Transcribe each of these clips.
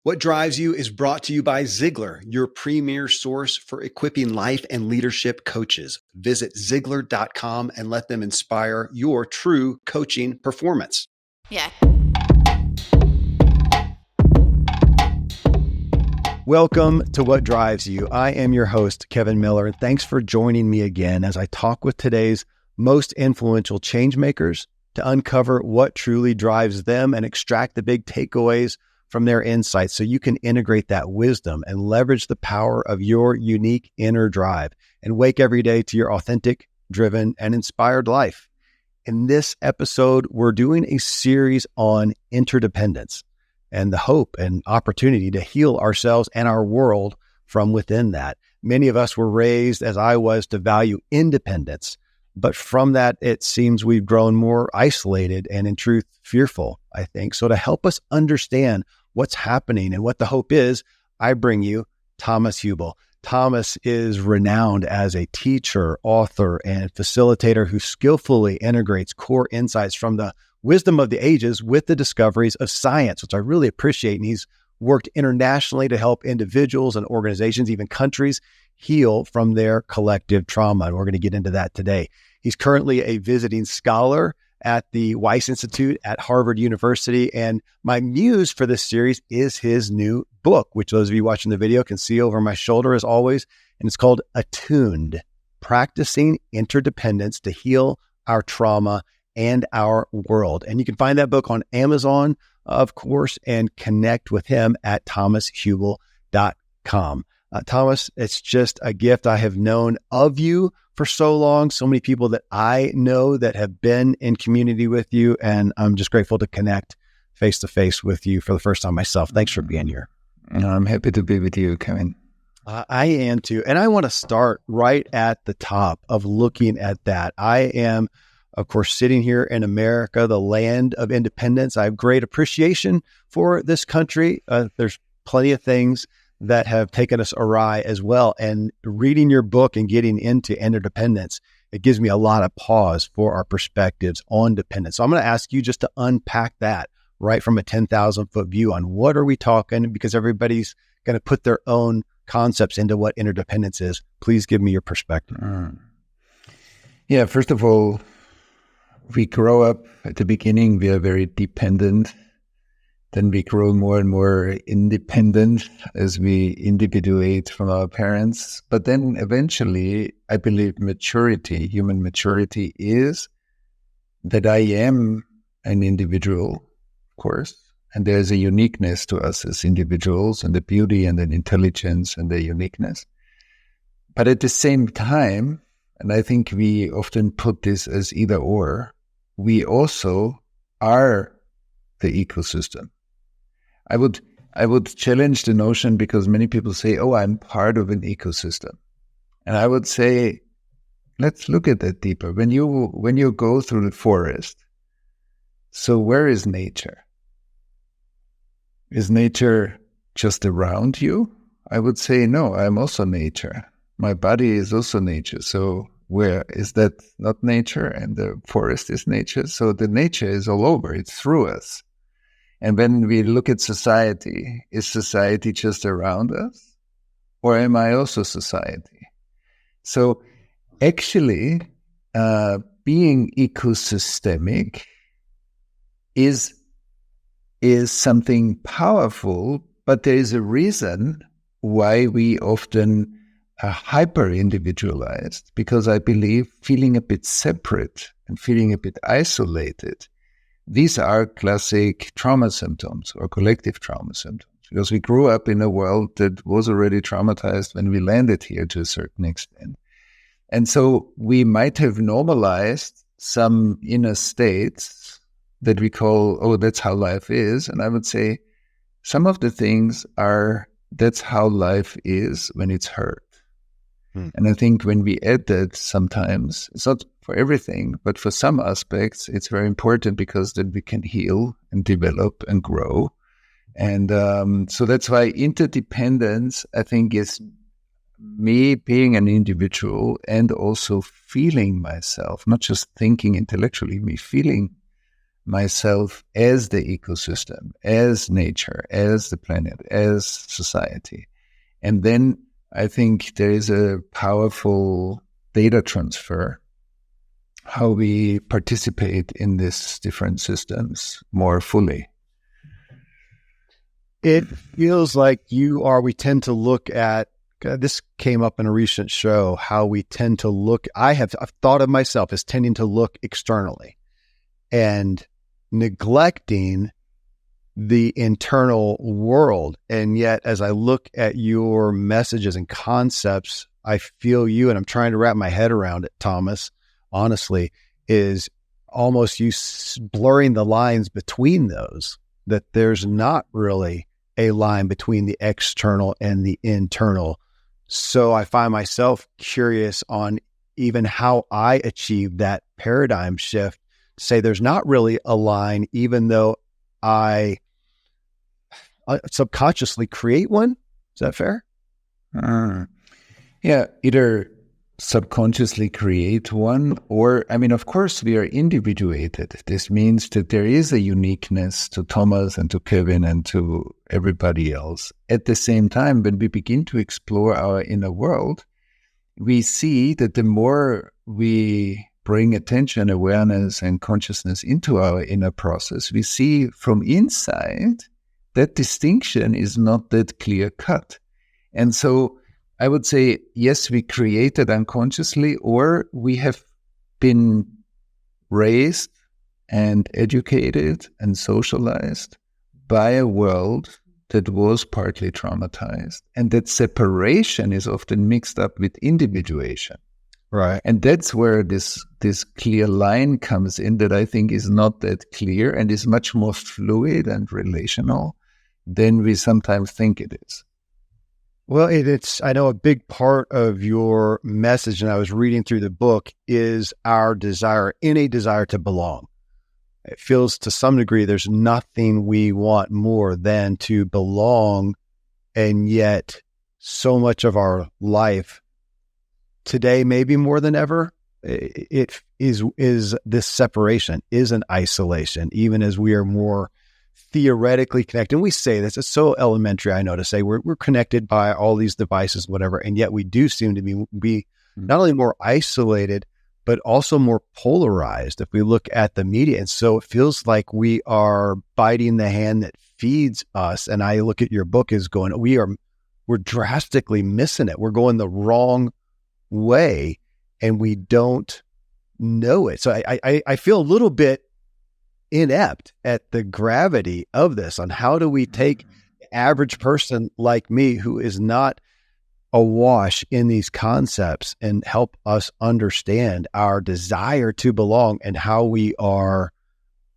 What Drives You is brought to you by Ziegler, your premier source for equipping life and leadership coaches. Visit Ziegler.com and let them inspire your true coaching performance. Yeah. Welcome to What Drives You. I am your host, Kevin Miller, and thanks for joining me again as I talk with today's most influential change makers to uncover what truly drives them and extract the big takeaways from their insights so you can integrate that wisdom and leverage the power of your unique inner drive and wake every day to your authentic, driven, and inspired life. In this episode, we're doing a series on interdependence and the hope and opportunity to heal ourselves and our world from within that. Many of us were raised, as I was, to value independence, but from that, it seems we've grown more isolated and in truth, fearful, I think. So to help us understand what's happening and what the hope is, I bring you Thomas Hübl. Thomas is renowned as a teacher, author, and facilitator who skillfully integrates core insights from the wisdom of the ages with the discoveries of science, which I really appreciate. And he's worked internationally to help individuals and organizations, even countries, heal from their collective trauma. And we're going to get into that today. He's currently a visiting scholar at the Weiss Institute at Harvard University. And my muse for this series is his new book, which those of you watching the video can see over my shoulder as always. And it's called Attuned, Practicing Interdependence to Heal Our Trauma and Our World. And you can find that book on Amazon, of course, and connect with him at thomashuebl.com. Thomas, it's just a gift. I have known of you for so long, so many people that I know that have been in community with you, and I'm just grateful to connect face to face with you for the first time myself. Thanks for being here. I'm happy to be with you, Kevin. I am too. And I want to start right at the top of looking at that. I am, of course, sitting here in America, the land of independence. I have great appreciation for this country. There's plenty of things that have taken us awry as well. And reading your book and getting into interdependence, it gives me a lot of pause for our perspectives on dependence. So I'm going to ask you just to unpack that right from a 10,000 foot view on what are we talking, because everybody's going to put their own concepts into what interdependence is. Please give me your perspective. Yeah, first of all, we grow up at the beginning, we are very dependent. Then we grow more and more independent as we individuate from our parents. But then eventually, I believe maturity, human maturity, is that I am an individual, of course, and there's a uniqueness to us as individuals, and the beauty and the intelligence and the uniqueness. But at the same time, and I think we often put this as either or, we also are the ecosystem. I would challenge the notion, because many people say, oh, I'm part of an ecosystem. And I would say, let's look at that deeper. When you go through the forest, so where is nature? Is nature just around you? I would say, no, I'm also nature. My body is also nature. So where is that not nature? And the forest is nature. So the nature is all over. It's through us. And when we look at society, is society just around us? Or am I also society? So actually, being ecosystemic is something powerful, but there is a reason why we often are hyper-individualized, because I believe feeling a bit separate and feeling a bit isolated, these are classic trauma symptoms or collective trauma symptoms, because we grew up in a world that was already traumatized when we landed here to a certain extent. And so we might have normalized some inner states that we call, oh, that's how life is. And I would say some of the things are, that's how life is when it's hurt. And I think when we add that, sometimes, it's not for everything, but for some aspects, it's very important, because then we can heal and develop and grow. And so that's why interdependence, I think, is me being an individual and also feeling myself, not just thinking intellectually, me feeling myself as the ecosystem, as nature, as the planet, as society. And then I think there is a powerful data transfer, how we participate in these different systems more fully. It feels like we tend to look at, this came up in a recent show, how we tend to look, I've thought of myself as tending to look externally and neglecting the internal world. And yet, as I look at your messages and concepts, I feel you, and I'm trying to wrap my head around it, Thomas, honestly, is almost you blurring the lines between those, that there's not really a line between the external and the internal. So I find myself curious on even how I achieve that paradigm shift, to say there's not really a line, even though I subconsciously create one. Is that fair? Yeah, either subconsciously create one, or, I mean, of course, we are individuated. This means that there is a uniqueness to Thomas and to Kevin and to everybody else. At the same time, when we begin to explore our inner world, we see that the more we bring attention, awareness, and consciousness into our inner process, we see from inside that distinction is not that clear cut. And so I would say, yes, we created unconsciously, or we have been raised and educated and socialized by a world that was partly traumatized. And that separation is often mixed up with individuation. Right. And that's where this clear line comes in, that I think is not that clear and is much more fluid and relational than we sometimes think it is. Well, I know a big part of your message, and I was reading through the book, is our innate desire to belong. It feels to some degree there's nothing we want more than to belong, and yet so much of our life today, maybe more than ever, it is this separation, is an isolation, even as we are more theoretically connected. And we say this, it's so elementary, I know, to say we're connected by all these devices, whatever, and yet we do seem to be not only more isolated, but also more polarized if we look at the media. And so it feels like we are biting the hand that feeds us. And I look at your book as going, we're drastically missing it. We're going the wrong way, and we don't know it. So I feel a little bit inept at the gravity of this, on how do we take the average person like me who is not awash in these concepts and help us understand our desire to belong and how we are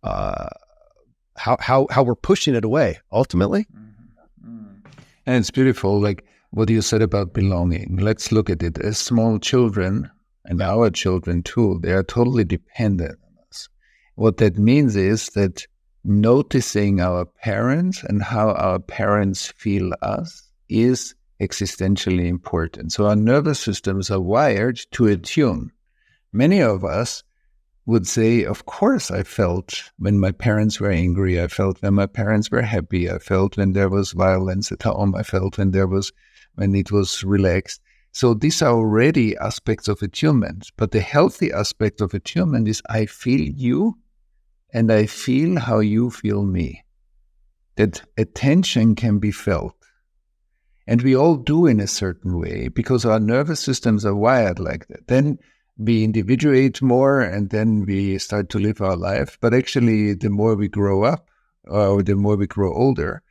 how we're pushing it away ultimately. And it's beautiful, like what you said about belonging. Let's look at it as small children, and our children too, they are totally dependent on us. What that means is that noticing our parents and how our parents feel us is existentially important. So our nervous systems are wired to attune. Many of us would say, of course, I felt when my parents were angry. I felt when my parents were happy. I felt when there was violence at home. I felt when it was relaxed. So these are already aspects of attunement. But the healthy aspect of attunement is I feel you and I feel how you feel me. That attention can be felt. And we all do in a certain way because our nervous systems are wired like that. Then we individuate more and then we start to live our life. But actually, the more we grow up or the more we grow older,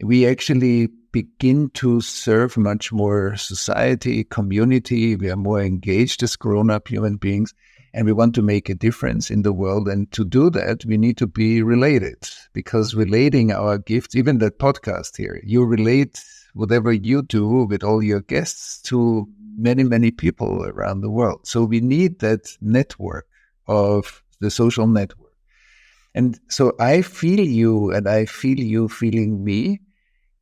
we actually begin to serve much more society, community. We are more engaged as grown-up human beings, and we want to make a difference in the world. And to do that, we need to be related, because relating our gifts, even that podcast here, you relate whatever you do with all your guests to many, many people around the world. So we need that network of the social network. And so I feel you and I feel you feeling me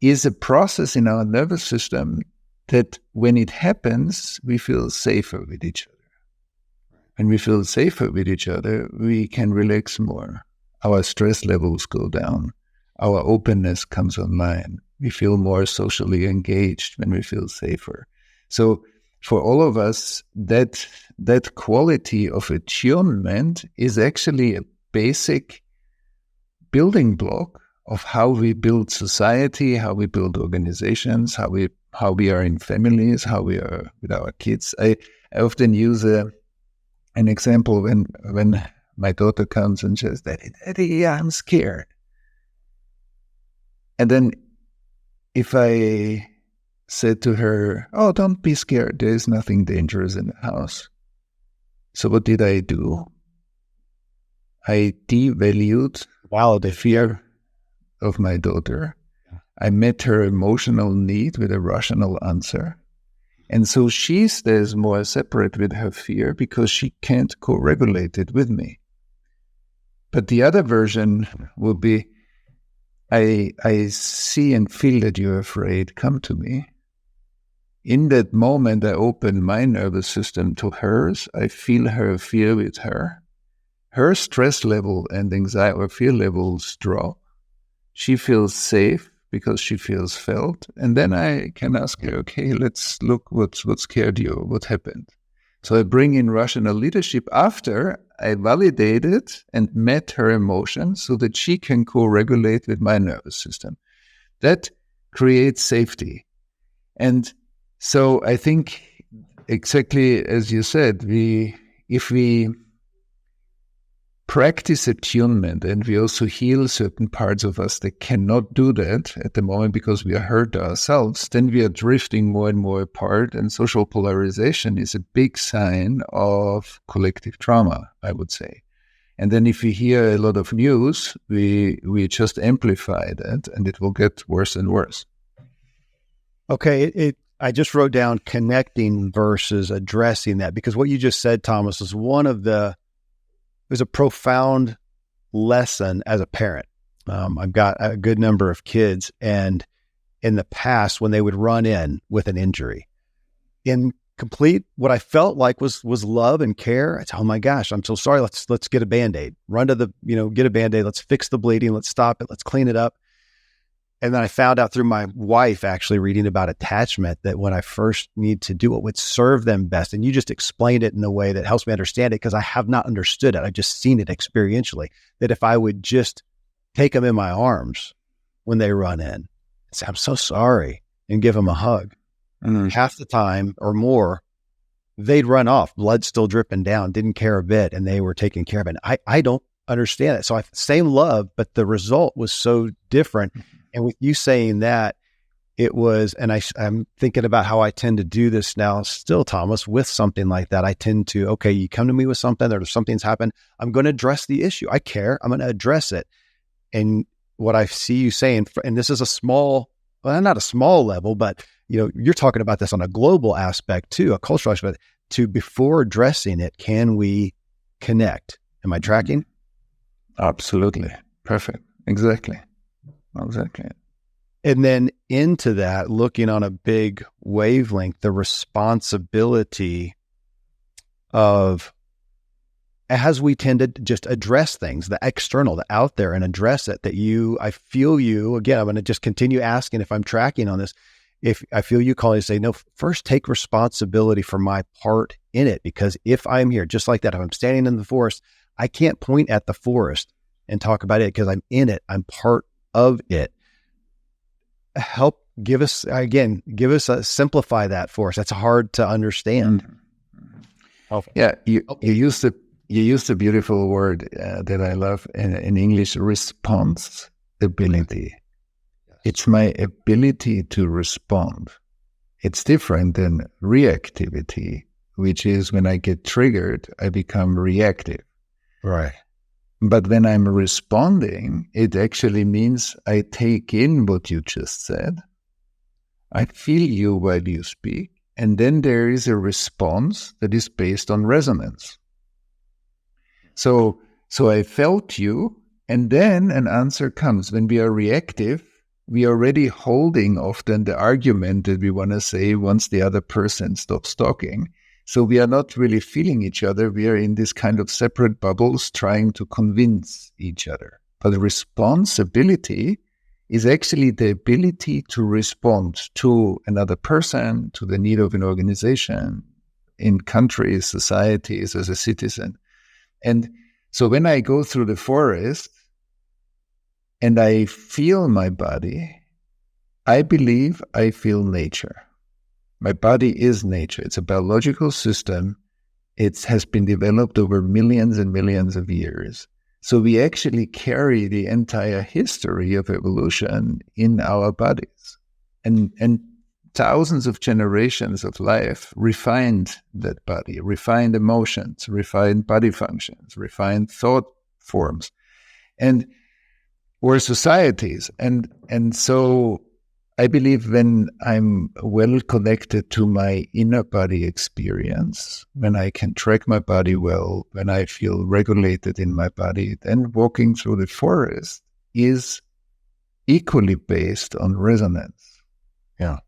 is a process in our nervous system that when it happens, we feel safer with each other. When we feel safer with each other, we can relax more. our stress levels go down, our openness comes online. We feel more socially engaged when we feel safer. So for all of us, that quality of attunement is actually a basic building block of how we build society, how we build organizations, how we are in families, how we are with our kids. I often use an example when my daughter comes and says, Daddy, I'm scared. And then if I said to her, oh, don't be scared, there is nothing dangerous in the house. So what did I do? I devalued the fear of my daughter. I met her emotional need with a rational answer. And so she stays more separate with her fear because she can't co-regulate it with me. But the other version will be, I see and feel that you're afraid, come to me. In that moment, I open my nervous system to hers. I feel her fear with her. Her stress level and anxiety or fear levels drop. She feels safe because she feels felt. And then I can ask her, okay, let's look what scared you, what happened. So I bring in rational leadership after I validated and met her emotions so that she can co-regulate with my nervous system. That creates safety. And so I think exactly as you said, if we practice attunement and we also heal certain parts of us that cannot do that at the moment because we are hurt ourselves, then we are drifting more and more apart, and social polarization is a big sign of collective trauma, I would say. And then if we hear a lot of news, we just amplify that, and it will get worse and worse. Okay, I just wrote down connecting versus addressing that, because what you just said, Thomas, is it was a profound lesson as a parent. I've got a good number of kids, and in the past, when they would run in with an injury, in complete what I felt like was love and care. It's, oh my gosh, I'm so sorry. Let's get a Band-Aid. Run to get a Band-Aid. Let's fix the bleeding. Let's stop it. Let's clean it up. And then I found out through my wife actually reading about attachment that when I first need to do what would serve them best, and you just explained it in a way that helps me understand it because I have not understood it. I've just seen it experientially, that if I would just take them in my arms when they run in and say, I'm so sorry, and give them a hug, half the time or more, they'd run off, blood still dripping down, didn't care a bit, and they were taken care of. And I don't understand it. So same love, but the result was so different. And with you saying that, it was, and I'm thinking about how I tend to do this now still, Thomas, with something like that. I tend to, okay, you come to me with something, or something's happened, I'm going to address the issue. I care. I'm going to address it. And what I see you saying, and this is not a small level, but you're talking about this on a global aspect too, a cultural aspect, to before addressing it, can we connect? Am I tracking? Absolutely. Perfect. Exactly. And then into that, looking on a big wavelength, the responsibility of, as we tend to just address things, the external, the out there, and address it, I feel you, again, I'm going to just continue asking if I'm tracking on this. If I feel you calling to say, no, first take responsibility for my part in it, because if I'm here, just like that, if I'm standing in the forest, I can't point at the forest and talk about it because I'm in it. I'm part of it. Simplify that for us. That's hard to understand. Yeah, you used a beautiful word that I love in English, responsibility. It's my ability to respond. It's different than reactivity, which is when I get triggered, I become reactive. Right. But when I'm responding, it actually means I take in what you just said. I feel you while you speak. And then there is a response that is based on resonance. So I felt you, and then an answer comes. When we are reactive, we are already holding often the argument that we want to say once the other person stops talking. So we are not really feeling each other. We are in this kind of separate bubbles trying to convince each other. But responsibility is actually the ability to respond to another person, to the need of an organization, in countries, societies, as a citizen. And so when I go through the forest and I feel my body, I believe I feel nature. My body is nature. It's a biological system. It has been developed over millions and millions of years. So we actually carry the entire history of evolution in our bodies. And thousands of generations of life refined that body, refined emotions, refined body functions, refined thought forms, and we're societies. And so I believe when I'm well connected to my inner body experience, when I can track my body well, when I feel regulated in my body, then walking through the forest is equally based on resonance. Yeah.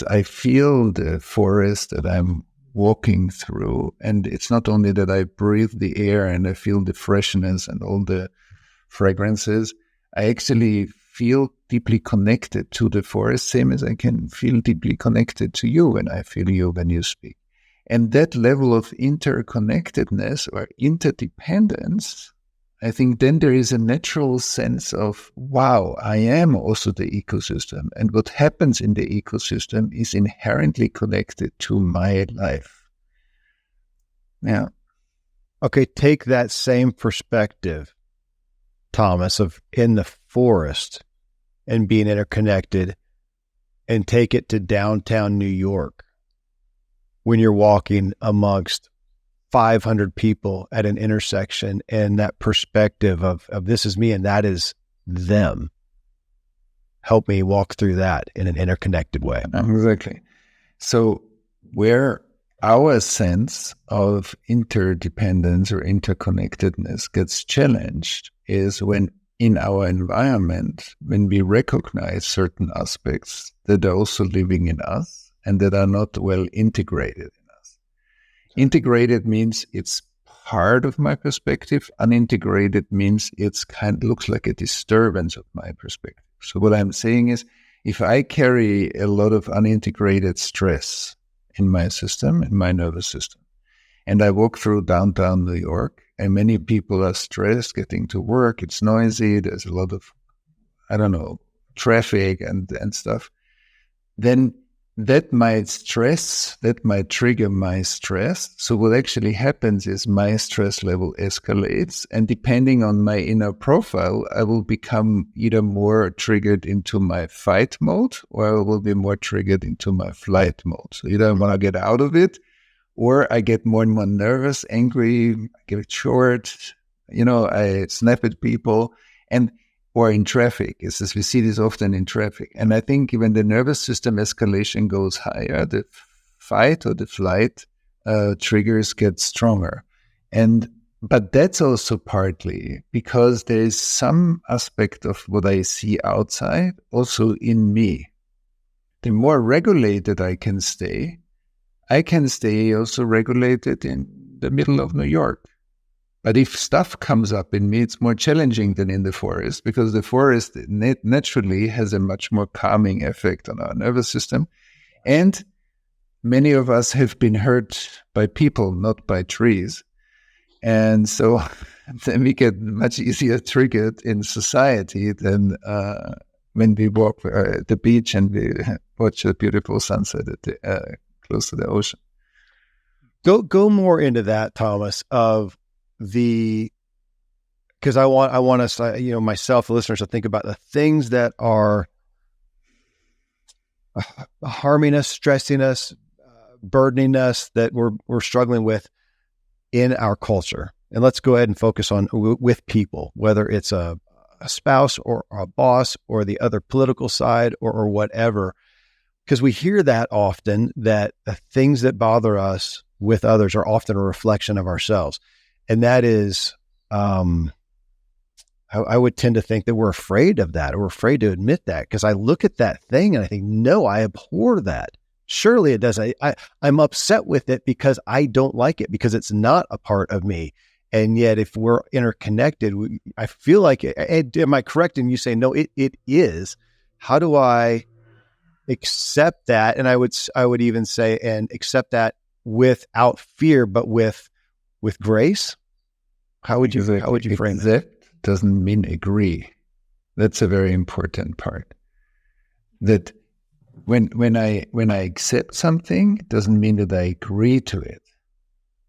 I feel the forest that I'm walking through, and it's not only that I breathe the air and I feel the freshness and all the fragrances, I actually feel deeply connected to the forest, same as I can feel deeply connected to you when I feel you when you speak. And that level of interconnectedness or interdependence, I think then there is a natural sense of, wow, I am also the ecosystem. And what happens in the ecosystem is inherently connected to my life. Yeah. Okay, take that same perspective, Thomas, of in the forest and being interconnected, and take it to downtown New York when you're walking amongst 500 people at an intersection, and that perspective of this is me and that is them. Help me walk through that in an interconnected way. Exactly. So where our sense of interdependence or interconnectedness gets challenged is when in our environment, when we recognize certain aspects that are also living in us and that are not well integrated. Integrated means it's part of my perspective. Unintegrated means it's looks like a disturbance of my perspective. So what I'm saying is, if I carry a lot of unintegrated stress in my system, in my nervous system, and I walk through downtown New York, and many people are stressed getting to work, it's noisy, there's a lot of, traffic and stuff, then that might trigger my stress. So what actually happens is my stress level escalates, and depending on my inner profile, I will become either more triggered into my fight mode, or I will be more triggered into my flight mode. So either I want to get out of it, or I get more and more nervous, angry, I get short, I snap at people, or in traffic. As we see this often in traffic. And I think when the nervous system escalation goes higher, the fight or the flight triggers get stronger. But that's also partly because there is some aspect of what I see outside also in me. The more regulated I can stay also regulated in the middle of New York. But if stuff comes up in me, it's more challenging than in the forest, because the forest naturally has a much more calming effect on our nervous system. And many of us have been hurt by people, not by trees. And so then we get much easier triggered in society than when we walk at the beach and we watch a beautiful sunset close to the ocean. Go more into that, Thomas, of because I want us, myself, the listeners, to think about the things that are harming us, stressing us, burdening us, that we're struggling with in our culture. And let's go ahead and focus on with people, whether it's a spouse or a boss or the other political side or whatever, because we hear that often, that the things that bother us with others are often a reflection of ourselves. And that is, I would tend to think that we're afraid of that, or we're afraid to admit that, because I look at that thing and I think, no, I abhor that. Surely it does. I'm upset with it because I don't like it, because it's not a part of me. And yet, if we're interconnected, I feel like, am I correct in you saying, no, it is? How do I accept that? And I would even say, and accept that without fear, but with grace. How would you frame it? Accept doesn't mean agree. That's a very important part. That when I accept something, it doesn't mean that I agree to it.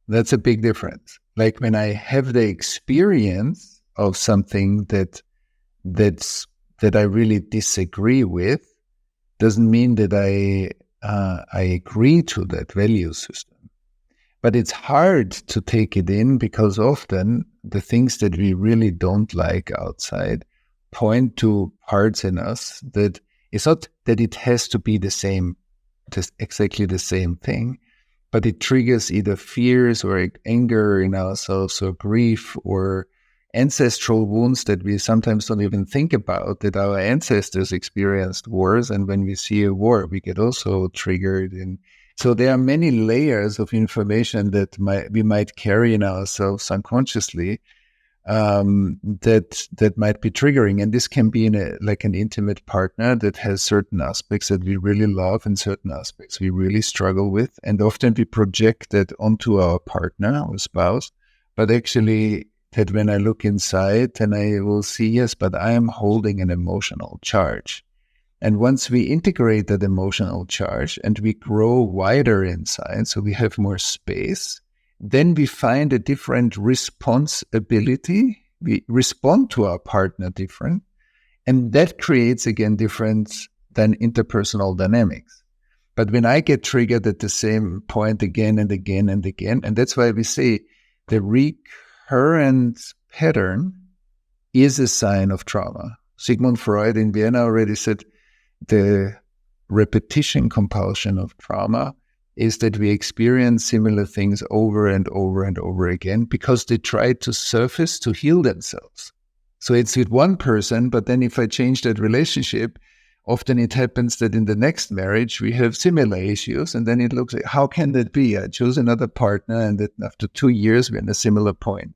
That's a big difference. Like when I have the experience of something that I really disagree with, doesn't mean that I agree to that value system. But it's hard to take it in, because often the things that we really don't like outside point to parts in us that it's not that it has to be the same, just exactly the same thing, but it triggers either fears or anger in ourselves, or grief, or ancestral wounds that we sometimes don't even think about, that our ancestors experienced wars. And when we see a war, we get also triggered. And so there are many layers of information that we might carry in ourselves unconsciously, that might be triggering. And this can be like an intimate partner that has certain aspects that we really love and certain aspects we really struggle with. And often we project that onto our partner or spouse. But actually, that when I look inside, then I will see, yes, but I am holding an emotional charge. And once we integrate that emotional charge and we grow wider inside, so we have more space, then we find a different responsibility. We respond to our partner different. And that creates, again, different than interpersonal dynamics. But when I get triggered at the same point again and again and again, and that's why we say the recurrent pattern is a sign of trauma. Sigmund Freud in Vienna already said the repetition compulsion of trauma is that we experience similar things over and over and over again because they try to surface to heal themselves. So it's with one person, but then if I change that relationship, often it happens that in the next marriage we have similar issues, and then it looks like, how can that be? I chose another partner, and that after 2 years we're in a similar point.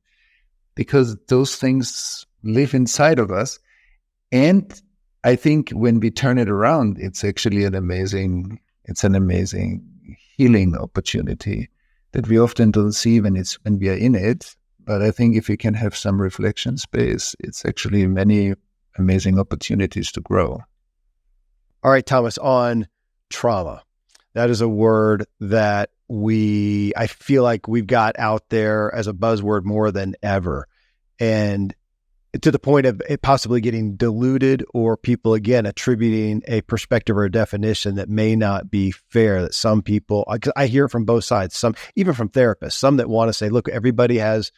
Because those things live inside of us. And I think when we turn it around, it's actually an amazing healing opportunity that we often don't see when we are in it. But I think if we can have some reflection space, it's actually many amazing opportunities to grow. All right, Thomas, on trauma. That is a word that I feel like we've got out there as a buzzword more than ever. And to the point of it possibly getting diluted, or people, again, attributing a perspective or a definition that may not be fair, that some people, I hear it from both sides, some, even from therapists, some that want to say, look, everybody has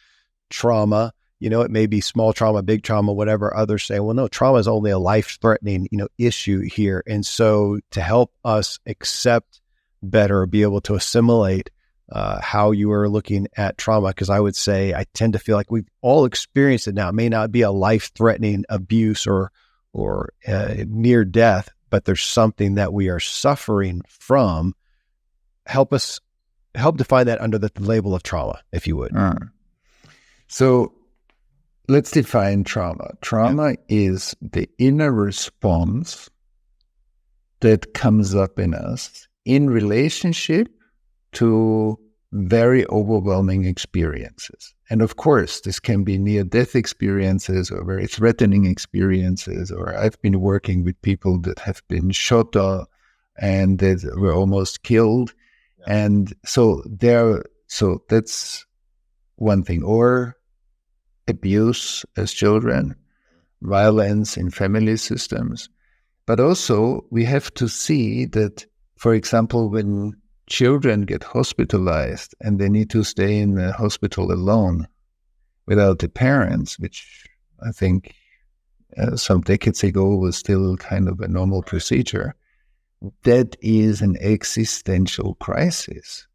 trauma, it may be small trauma, big trauma, whatever. Others say, well, no, trauma is only a life-threatening, issue here. And so to help us accept better, be able to assimilate how you are looking at trauma, because I would say I tend to feel like we've all experienced it now. It may not be a life-threatening abuse or near death, but there's something that we are suffering from. Help define that under the label of trauma, if you would. So let's define trauma. Trauma is the inner response that comes up in us in relationship to very overwhelming experiences. And of course, this can be near-death experiences or very threatening experiences, or I've been working with people that have been shot and that were almost killed. Yeah. And so that's one thing. Or abuse as children, violence in family systems. But also we have to see that, for example, when children get hospitalized and they need to stay in the hospital alone without the parents, which I think some decades ago was still kind of a normal procedure, that is an existential crisis.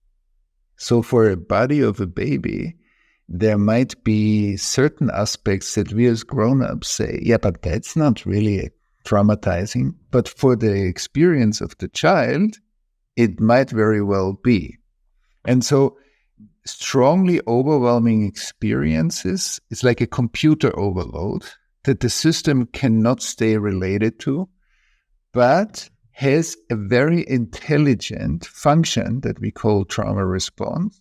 So for a body of a baby, there might be certain aspects that we as grown-ups say, yeah, but that's not really traumatizing. But for the experience of the child, It might very well be. And so strongly overwhelming experiences is like a computer overload that the system cannot stay related to, but has a very intelligent function that we call trauma response,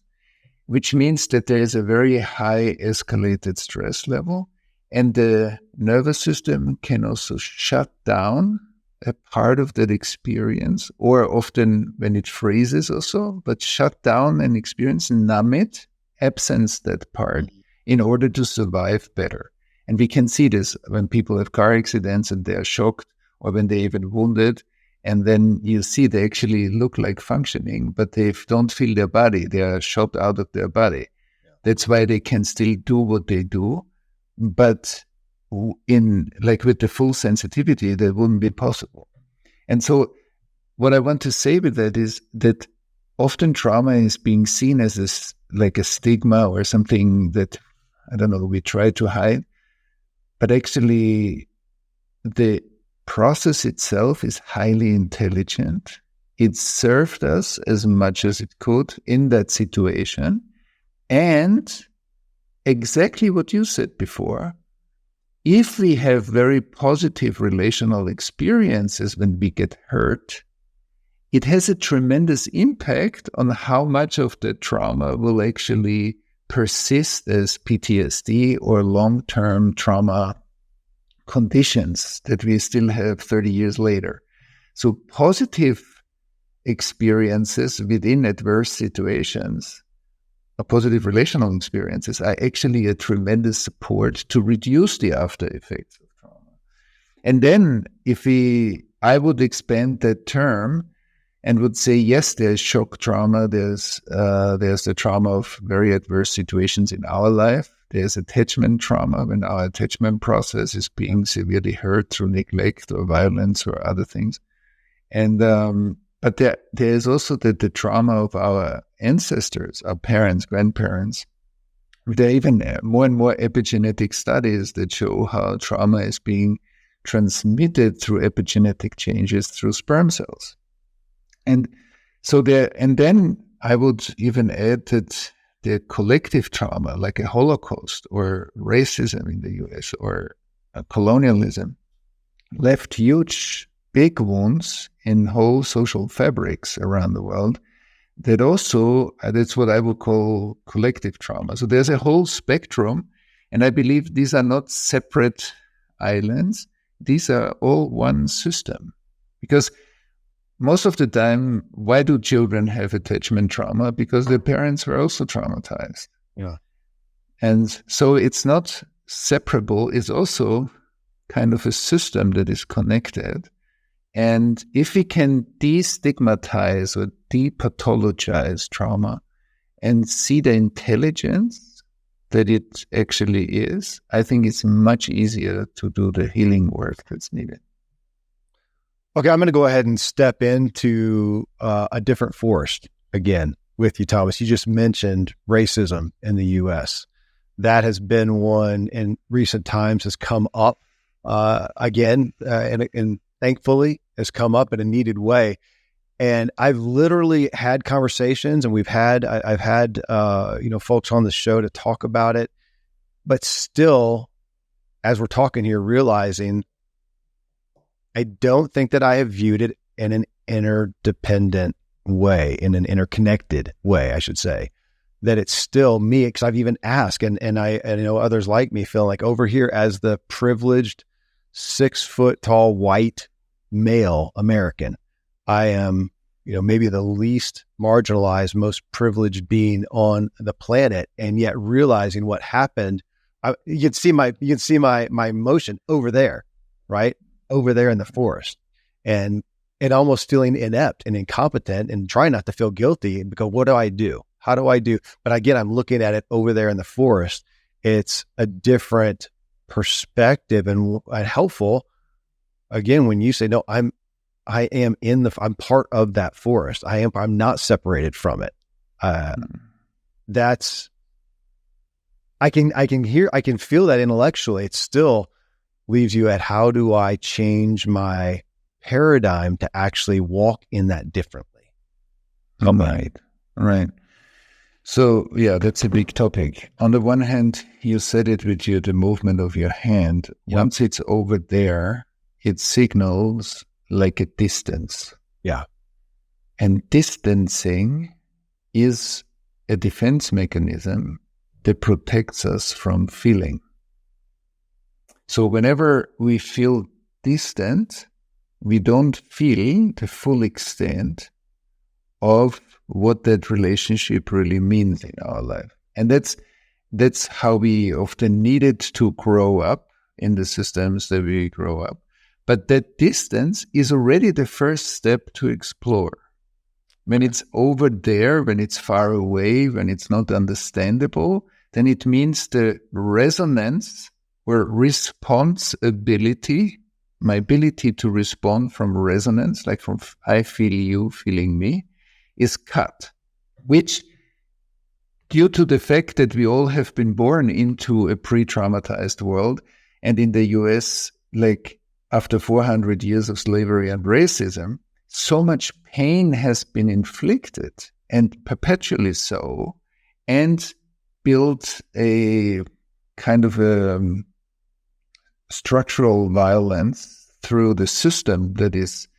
which means that there is a very high escalated stress level, and the nervous system can also shut down a part of that experience, or often when it freezes also, but shut down an experience, numb it, absence that part in order to survive better. And we can see this when people have car accidents and they are shocked, or when they're even wounded, and then you see they actually look like functioning, but they don't feel their body. They are shot out of their body. Yeah. That's why they can still do what they do, but in like with the full sensitivity, that wouldn't be possible. And so what I want to say with that is that often trauma is being seen as like a stigma or something that, I don't know, we try to hide. But actually, the process itself is highly intelligent. It served us as much as it could in that situation. And exactly what you said before, if we have very positive relational experiences when we get hurt, it has a tremendous impact on how much of the trauma will actually persist as PTSD or long-term trauma conditions that we still have 30 years later. So positive experiences within adverse situations, positive relational experiences, are actually a tremendous support to reduce the after effects of trauma. And then I would expand that term and would say, yes, there's shock trauma, there's the trauma of very adverse situations in our life. There's attachment trauma when our attachment process is being severely hurt through neglect or violence or other things. And but there is also the trauma of our ancestors, our parents, grandparents. There are even more and more epigenetic studies that show how trauma is being transmitted through epigenetic changes through sperm cells. And then I would even add that the collective trauma, like a Holocaust or racism in the US or colonialism, left huge, big wounds in whole social fabrics around the world that also, that's what I would call collective trauma. So there's a whole spectrum, and I believe these are not separate islands. These are all one system. Because most of the time, why do children have attachment trauma? Because their parents were also traumatized. Yeah. And so it's not separable. It's also kind of a system that is connected. And if we can destigmatize or depathologize trauma and see the intelligence that it actually is, I think it's much easier to do the healing work that's needed. Okay, I'm going to go ahead and step into a different forest again with you, Thomas. You just mentioned racism in the U.S. That has been one in recent times has come up again, and thankfully has come up in a needed way. And I've literally had conversations, and I've had folks on the show to talk about it, but still, as we're talking here, realizing I don't think that I have viewed it in an interdependent way, in an interconnected way, I should say, that it's still me, because I've even asked, and I know others like me feel like over here as the privileged 6 foot tall white male American, I am, maybe the least marginalized, most privileged being on the planet, and yet realizing what happened, you can see my emotion over there, right? Over there in the forest, and almost feeling inept and incompetent and trying not to feel guilty because what do I do? How do I do? But again, I'm looking at it over there in the forest. It's a different perspective and helpful. Again, when you say, no, I'm part of that forest. I'm not separated from it. That's, I can feel that intellectually. It's still leaves you at how do I change my paradigm to actually walk in that differently? Right. So, yeah, that's a big topic. On the one hand, you said it with the movement of your hand. Yep. Once it's over there, it signals like a distance. Yeah. And distancing is a defense mechanism that protects us from feeling. So whenever we feel distant, we don't feel the full extent of what that relationship really means in our life. And that's how we often needed to grow up in the systems that we grow up. But that distance is already the first step to explore. When it's over there, when it's far away, when it's not understandable, then it means the resonance or responsibility, my ability to respond from resonance, like from I feel you feeling me, is cut, which due to the fact that we all have been born into a pre-traumatized world, and in the US, like after 400 years of slavery and racism, so much pain has been inflicted, and perpetually so, and built a kind of a structural violence through the system that is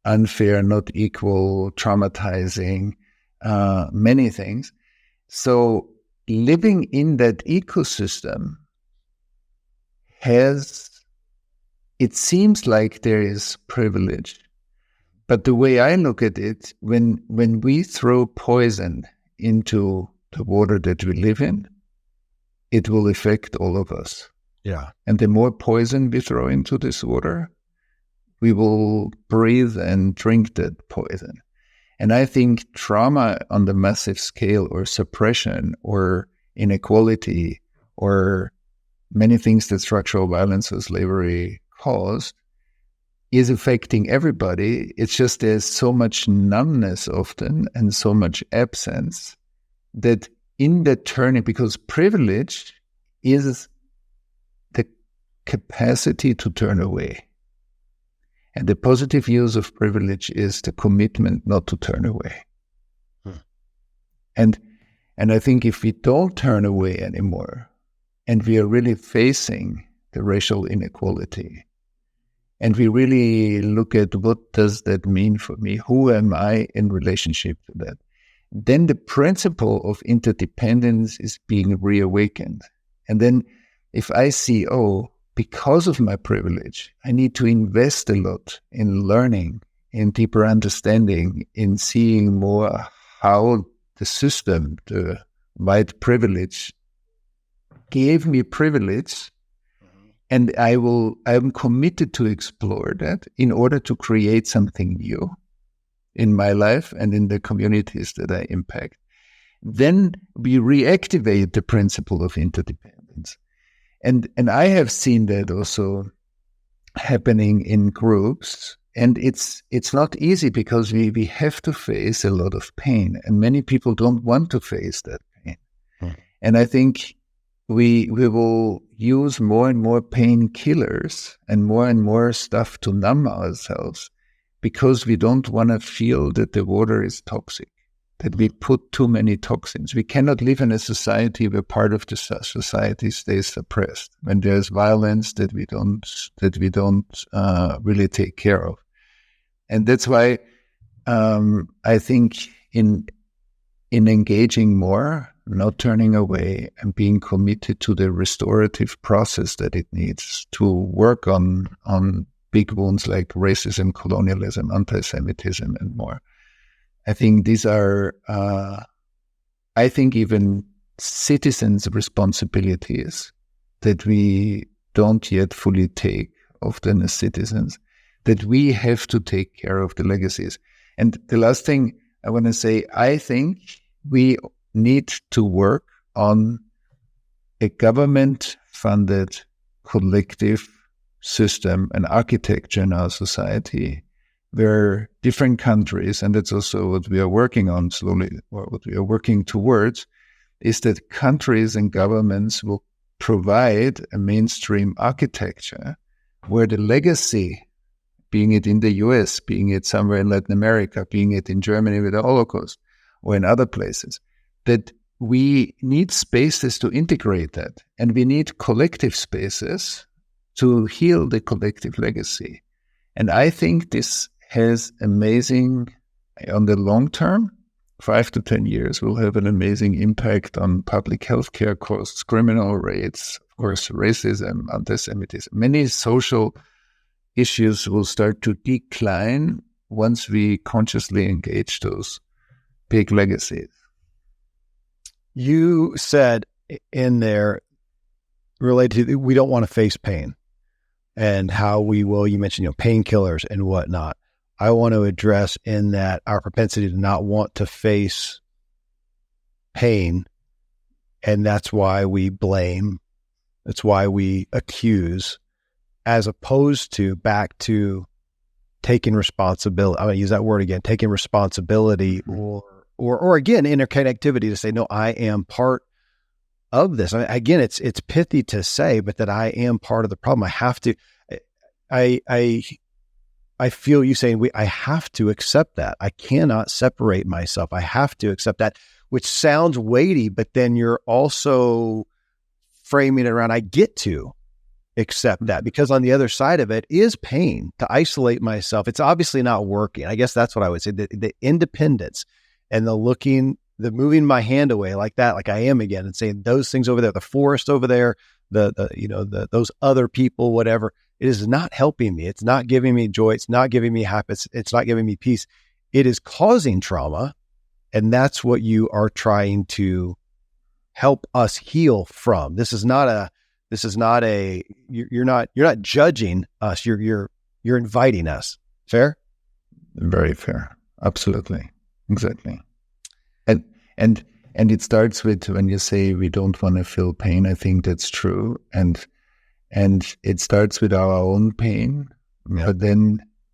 unfair, not equal, traumatizing, many things. So living in that ecosystem it seems like there is privilege. But the way I look at it, when we throw poison into the water that we live in, it will affect all of us. Yeah. And the more poison we throw into this water, we will breathe and drink that poison. And I think trauma on the massive scale, or suppression, or inequality, or many things that structural violence or slavery caused, is affecting everybody. It's just there's so much numbness often and so much absence that in that turning, because privilege is the capacity to turn away. And the positive use of privilege is the commitment not to turn away. And I think if we don't turn away anymore, and we are really facing the racial inequality, and we really look at what does that mean for me, who am I in relationship to that, then the principle of interdependence is being reawakened. And then if I see, because of my privilege, I need to invest a lot in learning, in deeper understanding, in seeing more how the system, the white privilege, gave me privilege, and I'm committed to explore that in order to create something new in my life and in the communities that I impact. Then we reactivate the principle of interdependence. And I have seen that also happening in groups. And it's not easy because we have to face a lot of pain. And many people don't want to face that pain. And I think we will use more and more painkillers and more stuff to numb ourselves because we don't want to feel that the water is toxic, that we put too many toxins. We cannot live in a society where part of the society stays suppressed, when there's violence that we don't really take care of. And that's why I think in engaging more, not turning away, and being committed to the restorative process that it needs to work on big wounds like racism, colonialism, anti-Semitism, and more. I think these are, even citizens' responsibilities that we don't yet fully take, often as citizens, that we have to take care of the legacies. And the last thing I want to say, I think we need to work on a government-funded collective system and architecture in our society where different countries, and that's also what we are working on slowly, or what we are working towards, is that countries and governments will provide a mainstream architecture where the legacy being it in the US, being it somewhere in Latin America, being it in Germany with the Holocaust, or in other places, that we need spaces to integrate that. And we need collective spaces to heal the collective legacy. And I think this has amazing, on the long term, 5 to 10 years, will have an amazing impact on public healthcare costs, criminal rates, of course, racism, anti-Semitism. Many social issues will start to decline once we consciously engage those big legacies. You said in there, related to, we don't want to face pain and how we will, you mentioned, painkillers and whatnot. I want to address in that our propensity to not want to face pain. And that's why we blame. That's why we accuse, as opposed to back to taking responsibility. I'm going to use that word again, taking responsibility, or again, interconnectivity, to say, no, I am part of this. I mean, again, it's pithy to say, but that I am part of the problem. I have to, I feel you saying I have to accept that. I cannot separate myself. I have to accept that, which sounds weighty, but then you're also framing it around, I get to accept that, because on the other side of it is pain to isolate myself. It's obviously not working. I guess that's what I would say. The independence and the moving my hand away like that, like I am again, and saying those things over there, the forest over there, those other people, whatever, it is not helping me. It's not giving me joy. It's not giving me happiness. It's not giving me peace. It is causing trauma. And that's what you are trying to help us heal from. You're not judging us. You're inviting us. Fair? Very fair. Absolutely. Exactly. And it starts with, when you say we don't want to feel pain, I think that's true. And it starts with our own pain. Yeah.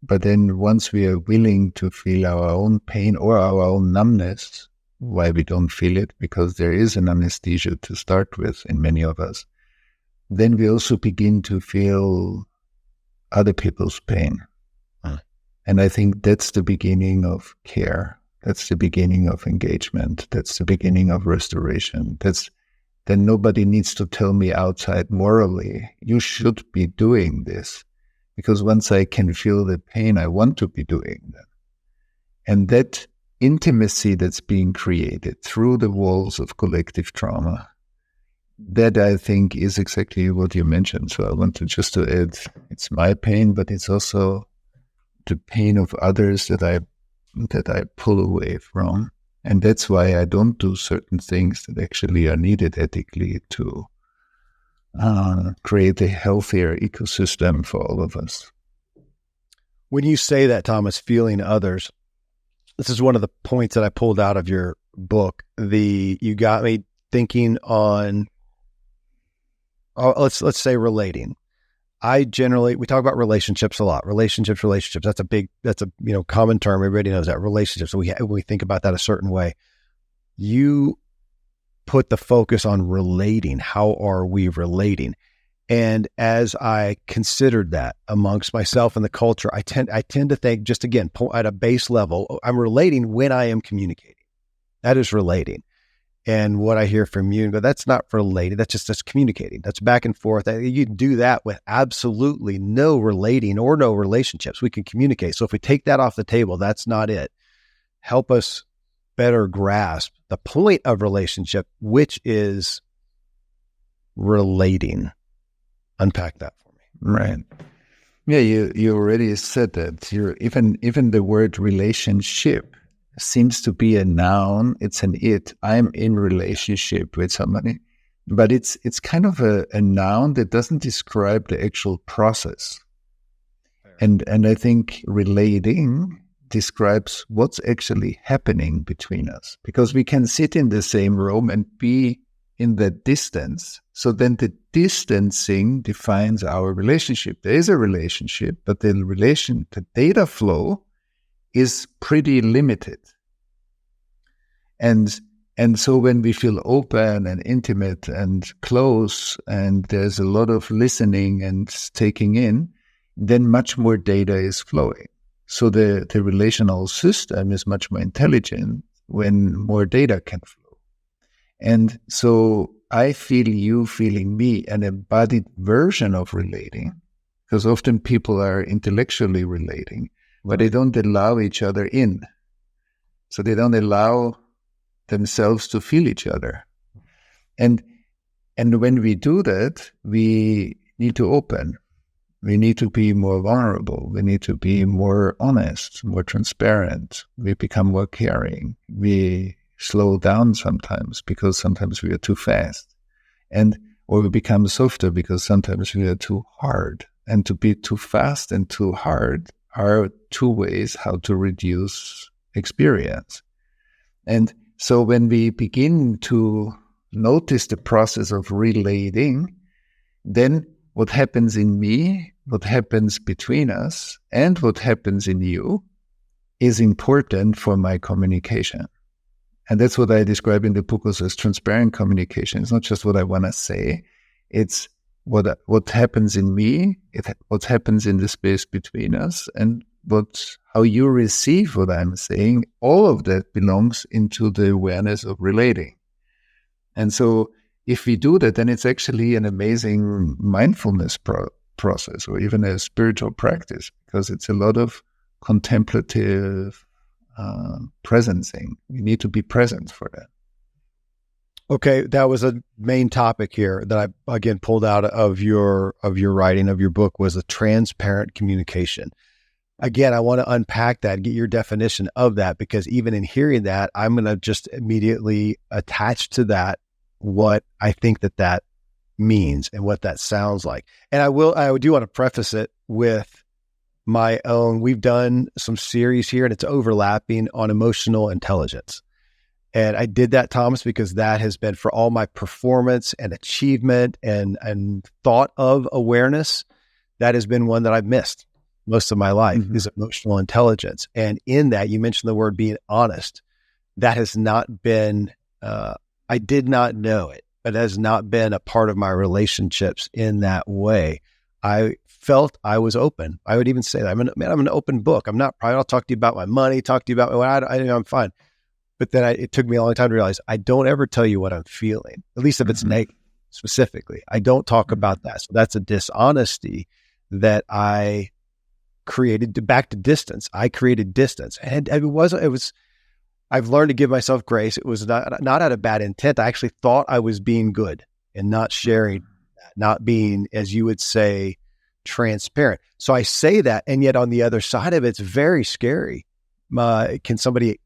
But then once we are willing to feel our own pain or our own numbness, why we don't feel it, because there is an anesthesia to start with in many of us, then we also begin to feel other people's pain. And I think that's the beginning of care. That's the beginning of engagement. That's the beginning of restoration. Then nobody needs to tell me outside morally, you should be doing this. Because once I can feel the pain, I want to be doing that. And that intimacy that's being created through the walls of collective trauma, that I think is exactly what you mentioned. So I want to just add, it's my pain, but it's also the pain of others that I pull away from. And that's why I don't do certain things that actually are needed ethically to create a healthier ecosystem for all of us. When you say that, Thomas, feeling others, this is one of the points that I pulled out of your book. You got me thinking on, let's say relating. We talk about relationships a lot. Relationships. That's a common term. Everybody knows that, relationships. So we think about that a certain way. You put the focus on relating. How are we relating? And as I considered that amongst myself and the culture, I tend to think, just again, at a base level, I'm relating when I am communicating. That is relating. And what I hear from you, but that's not related. That's communicating. That's back and forth. You can do that with absolutely no relating or no relationships. We can communicate. So if we take that off the table, that's not it. Help us better grasp the point of relationship, which is relating. Unpack that for me. Right. Yeah, you already said that. Even the word relationship seems to be a noun. It's an it. I'm in relationship with somebody. But it's kind of a noun that doesn't describe the actual process. And I think relating describes what's actually happening between us. Because we can sit in the same room and be in the distance. So then the distancing defines our relationship. There is a relationship, but the data flow is pretty limited. And so when we feel open and intimate and close, and there's a lot of listening and taking in, then much more data is flowing. So the relational system is much more intelligent when more data can flow. And so I feel you feeling me, an embodied version of relating, because often people are intellectually relating, but they don't allow each other in. So they don't allow themselves to feel each other. And when we do that, we need to open. We need to be more vulnerable. We need to be more honest, more transparent. We become more caring. We slow down sometimes because sometimes we are too fast. Or we become softer because sometimes we are too hard. And to be too fast and too hard are two ways how to reduce experience. And so when we begin to notice the process of relating, then what happens in me, what happens between us, and what happens in you is important for my communication. And that's what I describe in the book as transparent communication. It's not just what I want to say. It's what happens in me, what happens in the space between us, and how you receive what I'm saying. All of that belongs into the awareness of relating. And so if we do that, then it's actually an amazing mindfulness process, or even a spiritual practice, because it's a lot of contemplative presencing. We need to be present for that. Okay, that was a main topic here that I again pulled out of your writing, of your book, was a transparent communication. Again, I want to unpack that and get your definition of that, because even in hearing that, I'm going to just immediately attach to that what I think that means and what that sounds like. And I do want to preface it with my own. We've done some series here and it's overlapping on emotional intelligence. And I did that, Thomas, because that has been, for all my performance and achievement and thought of awareness, that has been one that I've missed most of my life, is emotional intelligence. And in that, you mentioned the word being honest. That has not been, I did not know it, but it has not been a part of my relationships in that way. I felt I was open. I would even say that I'm an open book. I'm not private. I'll talk to you about my money, talk to you about I'm fine. But then it took me a long time to realize I don't ever tell you what I'm feeling, at least if it's negative specifically. I don't talk about that. So that's a dishonesty that I created. Back to distance. I created distance. And it was, I've learned to give myself grace. It was not out of bad intent. I actually thought I was being good and not sharing that, not being, as you would say, transparent. So I say that, and yet on the other side of it, it's very scary. Can somebody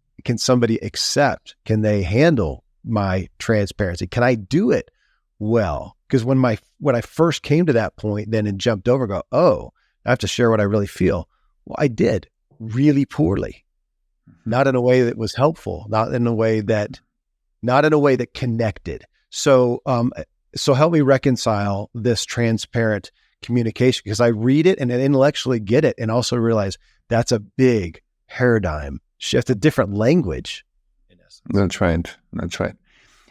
accept? Can they handle my transparency? Can I do it well? Because when I first came to that point, then and jumped over, go, oh, I have to share what I really feel. Well, I did really poorly, not in a way that was helpful, not in a way that connected. So help me reconcile this transparent communication, because I read it and I intellectually get it, and also realize that's a big paradigm shift, a different language. In essence. That's right.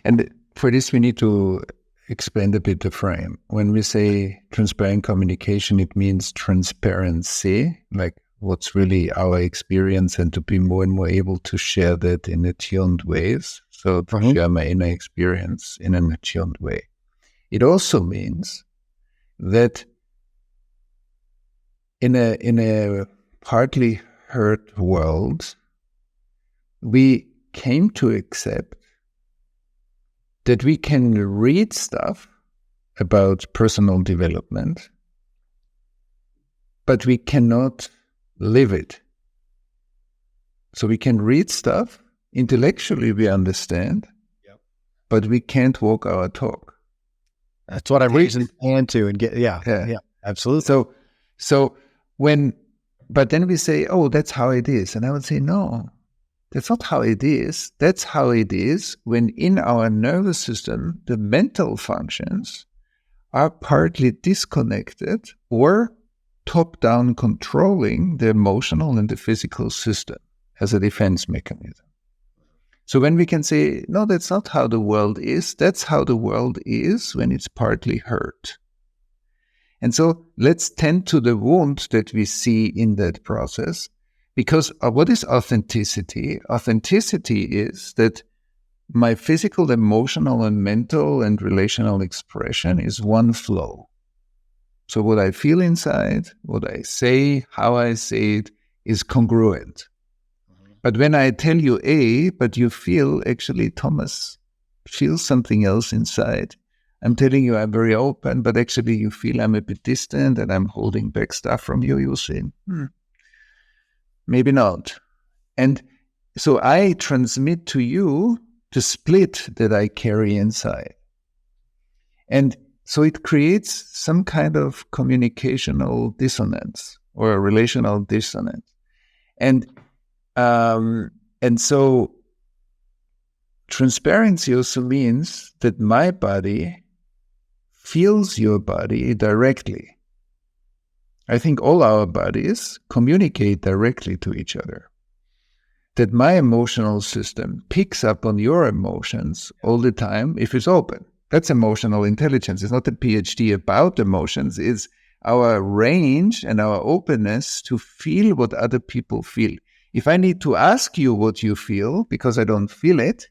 And for this, we need to expand a bit the frame. When we say transparent communication, it means transparency, like what's really our experience, and to be more and more able to share that in attuned ways. So to share my inner experience in an attuned way. It also means that in a partly hurt world, we came to accept that we can read stuff about personal development, but we cannot live it. So we can read stuff, intellectually we understand, but we can't walk our talk. That's what I'm raising hand to and get, yeah, absolutely. But then we say, oh, that's how it is. And I would say, no, that's not how it is. That's how it is when in our nervous system, the mental functions are partly disconnected or top-down controlling the emotional and the physical system as a defense mechanism. So when we can say, no, that's not how the world is, that's how the world is when it's partly hurt. And so let's tend to the wound that we see in that process. Because what is authenticity? Authenticity is that my physical, emotional, and mental and relational expression is one flow. So what I feel inside, what I say, how I say it is congruent. But when I tell you A, but you feel, actually, Thomas feels something else inside. I'm telling you I'm very open, but actually you feel I'm a bit distant and I'm holding back stuff from you. You'll say, maybe not. And so I transmit to you the split that I carry inside. And so it creates some kind of communicational dissonance or a relational dissonance. And so transparency also means that my body feels your body directly. I think all our bodies communicate directly to each other. That my emotional system picks up on your emotions all the time if it's open. That's emotional intelligence. It's not a PhD about emotions. It's our range and our openness to feel what other people feel. If I need to ask you what you feel because I don't feel it,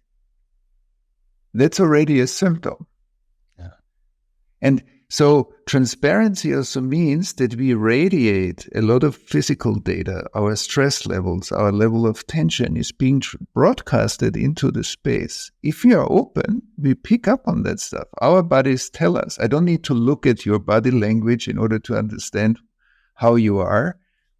that's already a symptom. Yeah. And so transparency also means that we radiate a lot of physical data. Our stress levels, our level of tension is being broadcasted into the space. If we are open, we pick up on that stuff. Our bodies tell us. I don't need to look at your body language in order to understand how you are.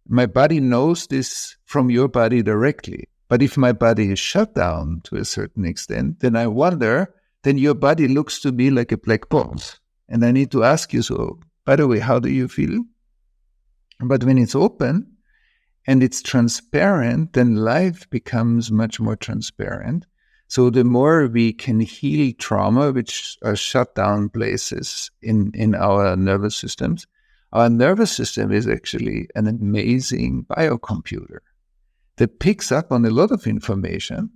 My body knows this from your body directly. But if my body is shut down to a certain extent, then I wonder, then your body looks to me like a black box. And I need to ask you, so, by the way, how do you feel? But when it's open and it's transparent, then life becomes much more transparent. So the more we can heal trauma, which are shut down places in our nervous systems, our nervous system is actually an amazing biocomputer that picks up on a lot of information.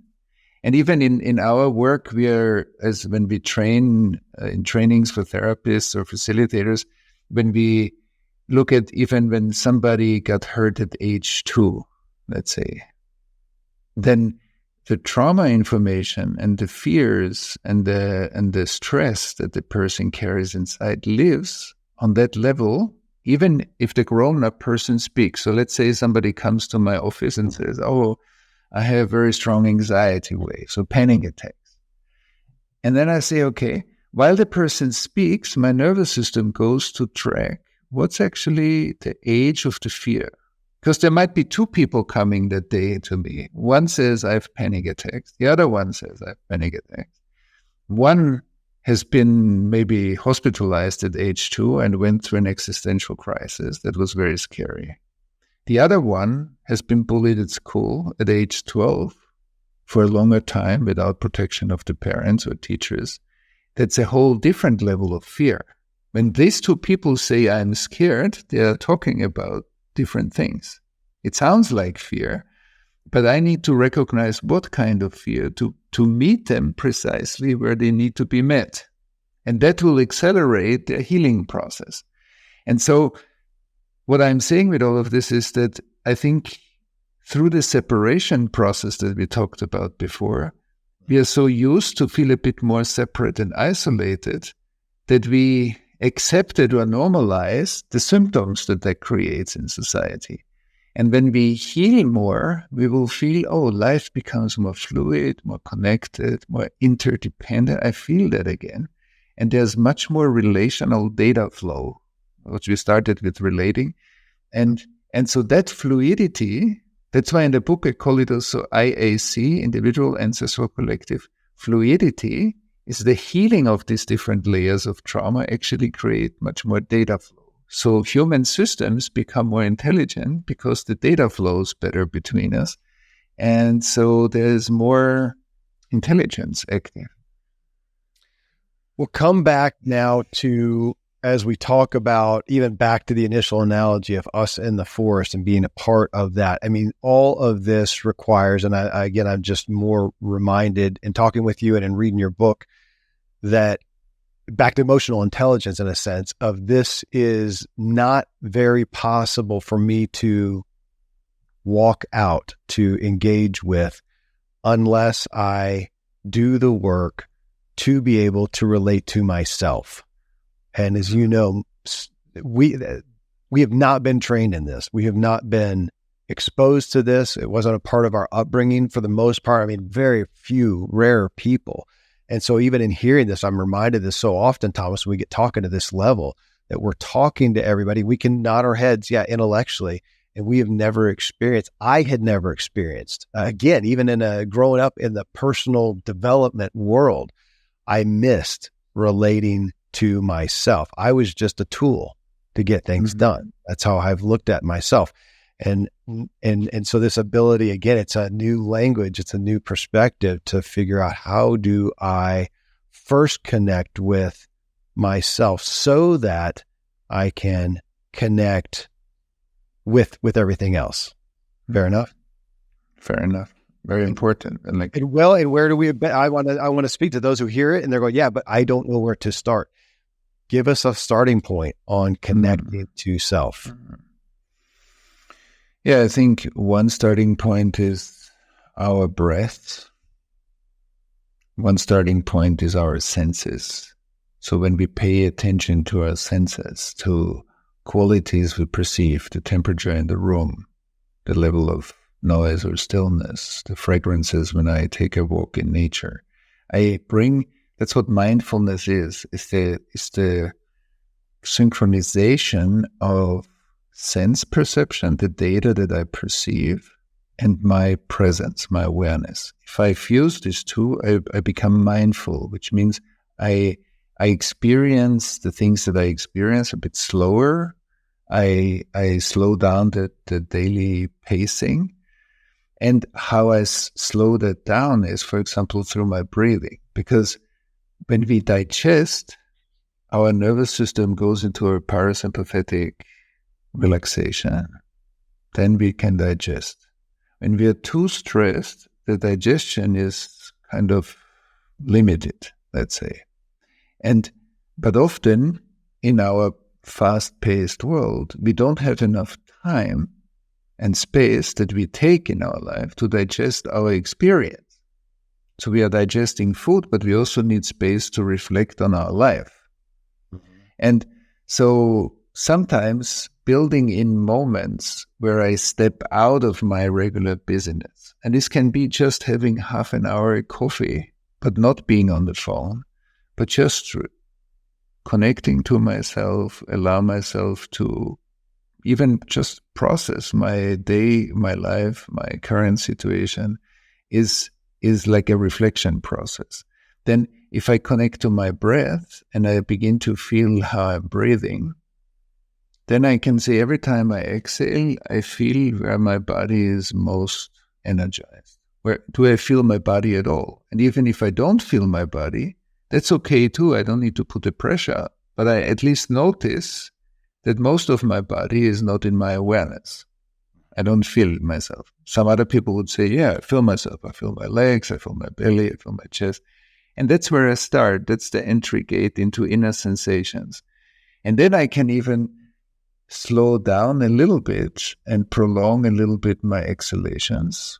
And even in our work, when we train in trainings for therapists or facilitators, when we look at even when somebody got hurt at age 2, let's say, then the trauma information and the fears and the stress that the person carries inside lives on that level, even if the grown-up person speaks. So let's say somebody comes to my office and says, oh, I have very strong anxiety waves, so panic attacks. And then I say, okay, while the person speaks, my nervous system goes to track what's actually the age of the fear. Because there might be 2 people coming that day to me. One says I have panic attacks. The other one says I have panic attacks. One has been maybe hospitalized at age 2 and went through an existential crisis that was very scary. The other one has been bullied at school at age 12 for a longer time without protection of the parents or teachers. That's a whole different level of fear. When these 2 people say I'm scared, they are talking about different things. It sounds like fear, but I need to recognize what kind of fear to meet them precisely where they need to be met. And that will accelerate their healing process. And so what I'm saying with all of this is that I think through the separation process that we talked about before, we are so used to feel a bit more separate and isolated that we accepted or normalized the symptoms that creates in society. And when we heal more, we will feel, oh, life becomes more fluid, more connected, more interdependent. I feel that again. And there's much more relational data flow, which we started with relating. And so that fluidity, that's why in the book I call it also IAC, Individual, Ancestral, Collective. Fluidity is the healing of these different layers of trauma actually create much more data flow. So human systems become more intelligent because the data flows better between us. And so there's more intelligence active. We'll come back now to, as we talk about, even back to the initial analogy of us in the forest and being a part of that. I mean, all of this requires, and I'm just more reminded in talking with you and in reading your book, that back to emotional intelligence in a sense of this is not very possible for me to walk out, to engage with, unless I do the work to be able to relate to myself. And as you know, we have not been trained in this. We have not been exposed to this. It wasn't a part of our upbringing for the most part. I mean, very few, rare people. And so even in hearing this, I'm reminded of this so often, Thomas, when we get talking to this level, that we're talking to everybody. We can nod our heads, intellectually, and we have never experienced. I had never experienced, again, even in growing up in the personal development world, I missed relating to myself. I was just a tool to get things done. That's how I've looked at myself. And so this ability, again, it's a new language, it's a new perspective to figure out how do I first connect with myself so that I can connect with everything else. Fair enough? Fair enough. Very important. And where do we, I want to speak to those who hear it and they're going, yeah, but I don't know where to start. Give us a starting point on connecting to self. Yeah, I think one starting point is our breath. One starting point is our senses. So when we pay attention to our senses, to qualities we perceive, the temperature in the room, the level of noise or stillness, the fragrances when I take a walk in nature, that's what mindfulness is the synchronization of sense perception, the data that I perceive, and my presence, my awareness. If I fuse these two, I become mindful, which means I experience the things that I experience a bit slower. I slow down the daily pacing. And how I slow that down is, for example, through my breathing. Because when we digest, our nervous system goes into a parasympathetic relaxation. Then we can digest. When we are too stressed, the digestion is kind of limited, let's say. But often in our fast-paced world, we don't have enough time and space that we take in our life to digest our experience. So we are digesting food, but we also need space to reflect on our life. And so sometimes building in moments where I step out of my regular busyness, and this can be just having half an hour coffee, but not being on the phone, but just connecting to myself, allow myself to even just process my day, my life, my current situation is like a reflection process. Then if I connect to my breath and I begin to feel how I'm breathing, then I can say every time I exhale, I feel where my body is most energized. Where do I feel my body at all? And even if I don't feel my body, that's okay too. I don't need to put the pressure up, but I at least notice that most of my body is not in my awareness. I don't feel myself. Some other people would say, yeah, I feel myself. I feel my legs, I feel my belly, I feel my chest. And that's where I start. That's the entry gate into inner sensations. And then I can even slow down a little bit and prolong a little bit my exhalations.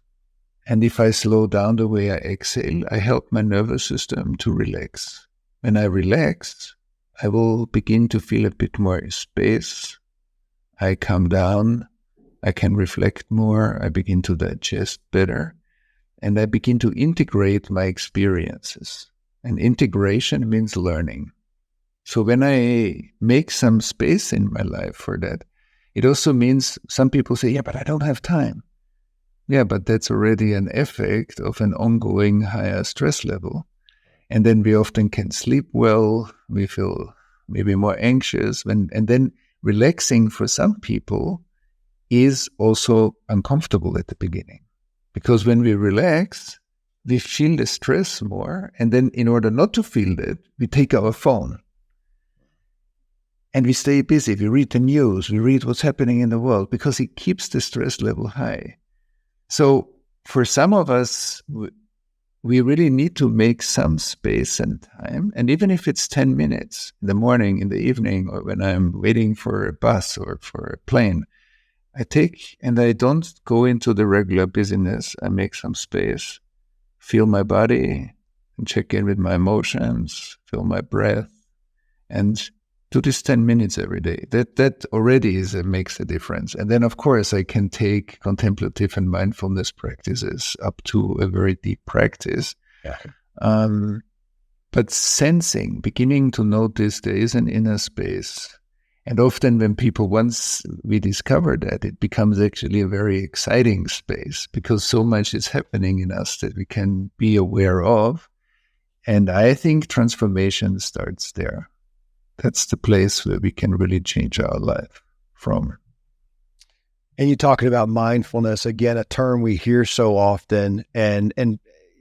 And if I slow down the way I exhale, I help my nervous system to relax. When I relax, I will begin to feel a bit more space. I calm down. I can reflect more. I begin to digest better. And I begin to integrate my experiences. And integration means learning. So when I make some space in my life for that, it also means some people say, yeah, but I don't have time. Yeah, but that's already an effect of an ongoing higher stress level. And then we often can sleep well. We feel maybe more anxious. And then relaxing for some people is also uncomfortable at the beginning. Because when we relax, we feel the stress more. And then in order not to feel that, we take our phone. And we stay busy. We read the news. We read what's happening in the world because it keeps the stress level high. So for some of us, we really need to make some space and time. And even if it's 10 minutes in the morning, in the evening, or when I'm waiting for a bus or for a plane, I take and I don't go into the regular busyness. I make some space, feel my body, and check in with my emotions, feel my breath, and do this 10 minutes every day. That already makes a difference. And then, of course, I can take contemplative and mindfulness practices up to a very deep practice. Yeah. But sensing, beginning to notice there is an inner space. And often when people, once we discover that, it becomes actually a very exciting space because so much is happening in us that we can be aware of. And I think transformation starts there. That's the place where we can really change our life from. And you're talking about mindfulness, again, a term we hear so often. And I'm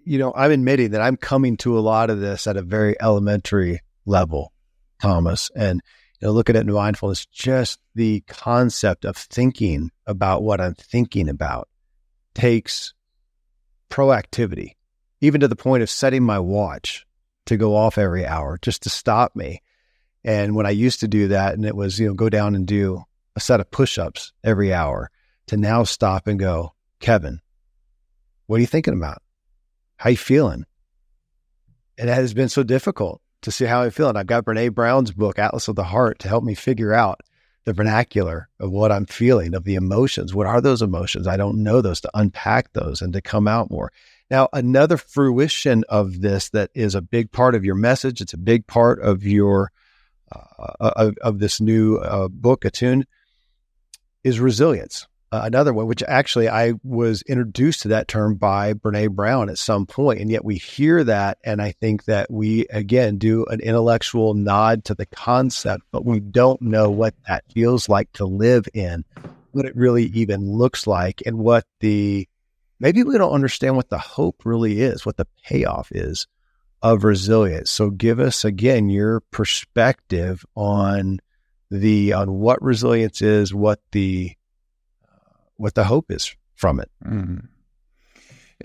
admitting that I'm coming to a lot of this at a very elementary level, Thomas. And looking at mindfulness, just the concept of thinking about what I'm thinking about takes proactivity, even to the point of setting my watch to go off every hour just to stop me. And when I used to do that, and it was, go down and do a set of push-ups every hour, to now stop and go, Kevin, what are you thinking about? How you feeling? And it has been so difficult to see how I feel. And I've got Brene Brown's book, Atlas of the Heart, to help me figure out the vernacular of what I'm feeling, of the emotions. What are those emotions? I don't know those, to unpack those and to come out more. Now, another fruition of this that is a big part of your message, it's a big part of your of this new book, Attune, is resilience. Another one, which actually I was introduced to that term by Brene Brown at some point, and yet we hear that, and I think that we, again, do an intellectual nod to the concept, but we don't know what that feels like to live in, what it really even looks like, and maybe we don't understand what the hope really is, what the payoff is of resilience. So give us, again, your perspective on what resilience is, what the hope is from it. Mm.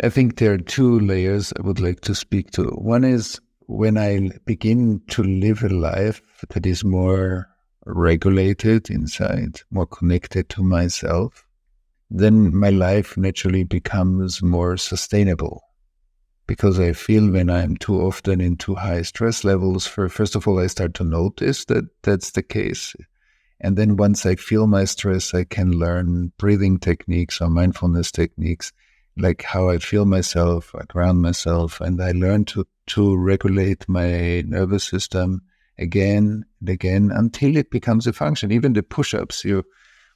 I think there are two layers I would like to speak to. One is when I begin to live a life that is more regulated inside, more connected to myself, then my life naturally becomes more sustainable. Because I feel when I'm too often in too high stress levels, first of all, I start to notice that that's the case. And then once I feel my stress, I can learn breathing techniques or mindfulness techniques, like how I feel myself, I ground myself, and I learn to regulate my nervous system again and again until it becomes a function. Even the push-ups you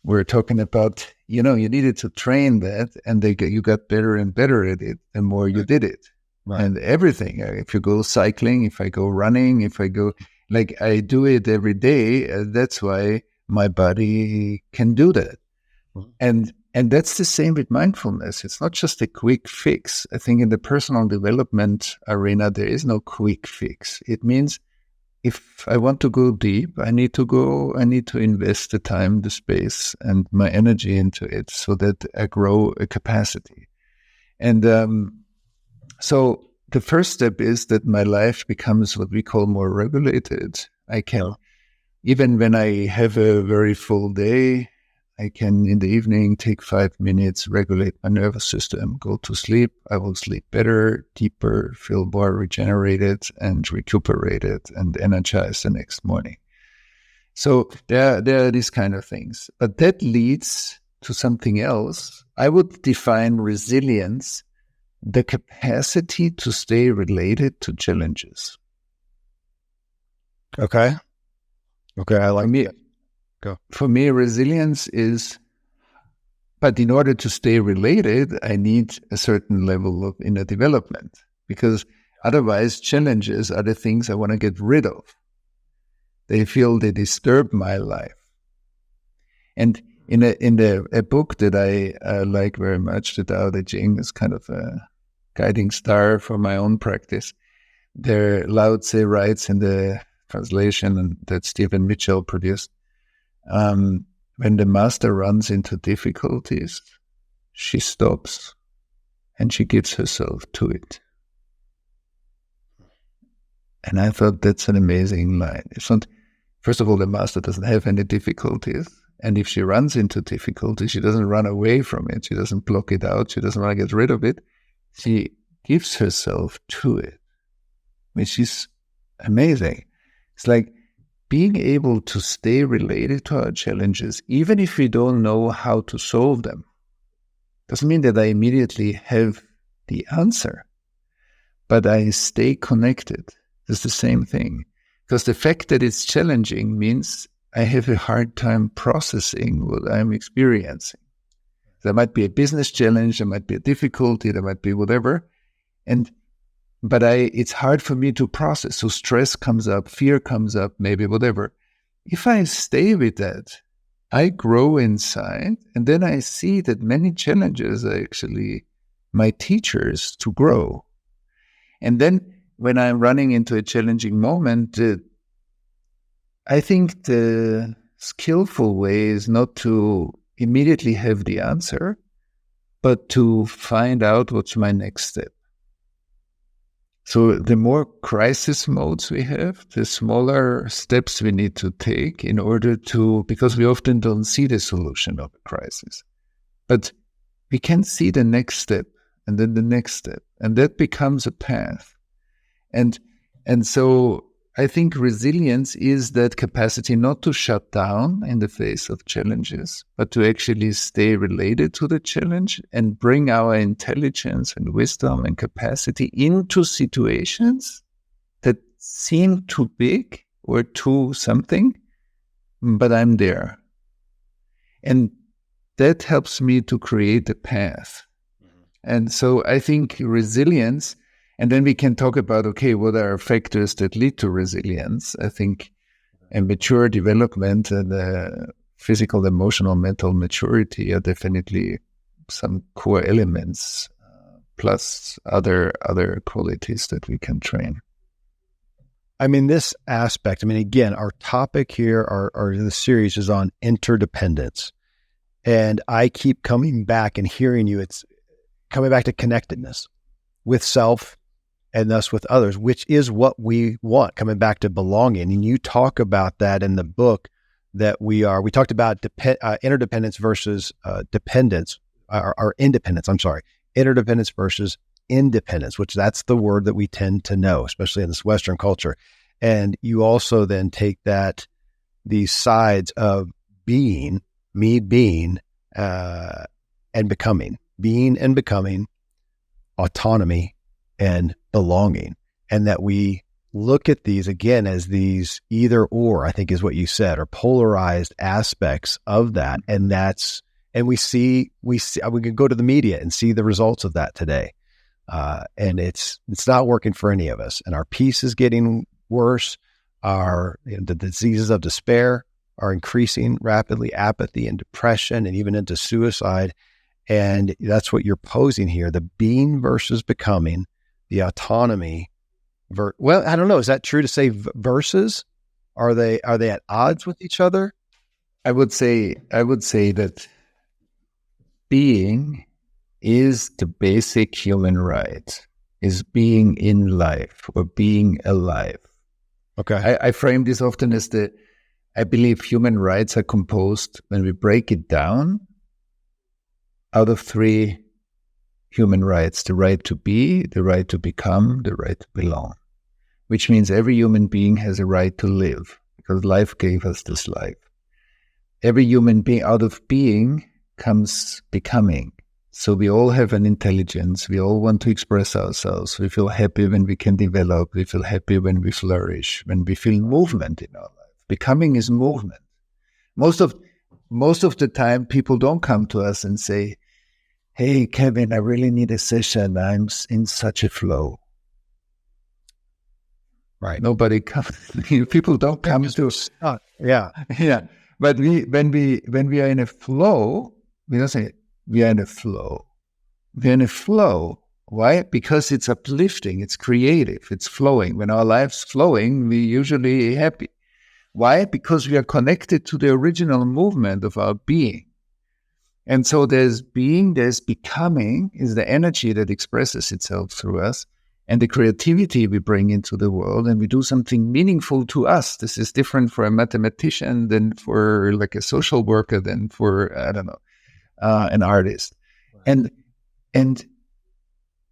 were talking about, you needed to train that, and you got better and better at it the more you did it. Right. And everything, if you go cycling, if I go running, if I go, like I do it every day, that's why my body can do that. Mm-hmm. And that's the same with mindfulness. It's not just a quick fix. I think in the personal development arena, there is no quick fix. It means if I want to go deep, I need to invest the time, the space, and my energy into it so that I grow a capacity. And so the first step is that my life becomes what we call more regulated. I can, even when I have a very full day, I can in the evening take 5 minutes, regulate my nervous system, go to sleep. I will sleep better, deeper, feel more regenerated and recuperated and energized the next morning. So there are these kind of things. But that leads to something else. I would define resilience the capacity to stay related to challenges. Okay, I like that. Go. For me, resilience is, but in order to stay related, I need a certain level of inner development, because otherwise challenges are the things I want to get rid of. They disturb my life. And in a book that I like very much, the Tao Te Ching is kind of a guiding star for my own practice. There, Lao Tse writes in the translation that Stephen Mitchell produced, when the master runs into difficulties, she stops and she gives herself to it. And I thought that's an amazing line. It's not, first of all, the master doesn't have any difficulties. And if she runs into difficulties, she doesn't run away from it. She doesn't block it out. She doesn't want to get rid of it. She gives herself to it, which is amazing. It's like being able to stay related to our challenges, even if we don't know how to solve them, doesn't mean that I immediately have the answer, but I stay connected. It's the same thing. Because the fact that it's challenging means I have a hard time processing what I'm experiencing. There might be a business challenge, there might be a difficulty, there might be whatever. But it's hard for me to process. So stress comes up, fear comes up, maybe whatever. If I stay with that, I grow inside, and then I see that many challenges are actually my teachers to grow. And then when I'm running into a challenging moment, I think the skillful way is not to immediately have the answer, but to find out what's my next step. So the more crisis modes we have, the smaller steps we need to take in order to, because we often don't see the solution of a crisis, but we can see the next step and then the next step, and that becomes a path. And so I think resilience is that capacity not to shut down in the face of challenges, but to actually stay related to the challenge and bring our intelligence and wisdom and capacity into situations that seem too big or too something, but I'm there. And that helps me to create a path. And so I think resilience. And then we can talk about, okay, what are factors that lead to resilience? I think a mature development and physical, emotional, mental maturity are definitely some core elements, plus other qualities that we can train. I mean, this aspect, again, our topic here, our the series is on interdependence. And I keep coming back and hearing you, it's coming back to connectedness with self, and thus with others, which is what we want, coming back to belonging. And you talk about that in the book that we talked about interdependence versus dependence, or independence, interdependence versus independence, which that's the word that we tend to know, especially in this Western culture. And you also then take these sides of being, and becoming, autonomy, and belonging, and that we look at these again as these either or, I think is what you said, or polarized aspects of that. And we can go to the media and see the results of that today. And it's not working for any of us, and our peace is getting worse. The diseases of despair are increasing rapidly, apathy and depression, and even into suicide. And that's what you're posing here, the being versus becoming, the autonomy. Well, I don't know. Is that true to say versus? Are they at odds with each other? I would say that being is the basic human right, is being in life or being alive. Okay. I frame this often as I believe human rights are composed, when we break it down, out of three human rights: the right to be, the right to become, the right to belong. Which means every human being has a right to live, because life gave us this life. Every human being, out of being comes becoming. So we all have an intelligence. We all want to express ourselves. We feel happy when we can develop. We feel happy when we flourish, when we feel movement in our life. Becoming is movement. Most of the time, people don't come to us and say, "Hey, Kevin, I really need a session. I'm in such a flow." Right. Nobody comes. People don't come to us. Yeah. Yeah. But when we are in a flow, we don't say we are in a flow. We're in a flow. Why? Because it's uplifting. It's creative. It's flowing. When our life's flowing, we're usually happy. Why? Because we are connected to the original movement of our being. And so there's being, there's becoming, is the energy that expresses itself through us. and the creativity we bring into the world, and we do something meaningful to us. This is different for a mathematician than for like a social worker, than for, I don't know, an artist. And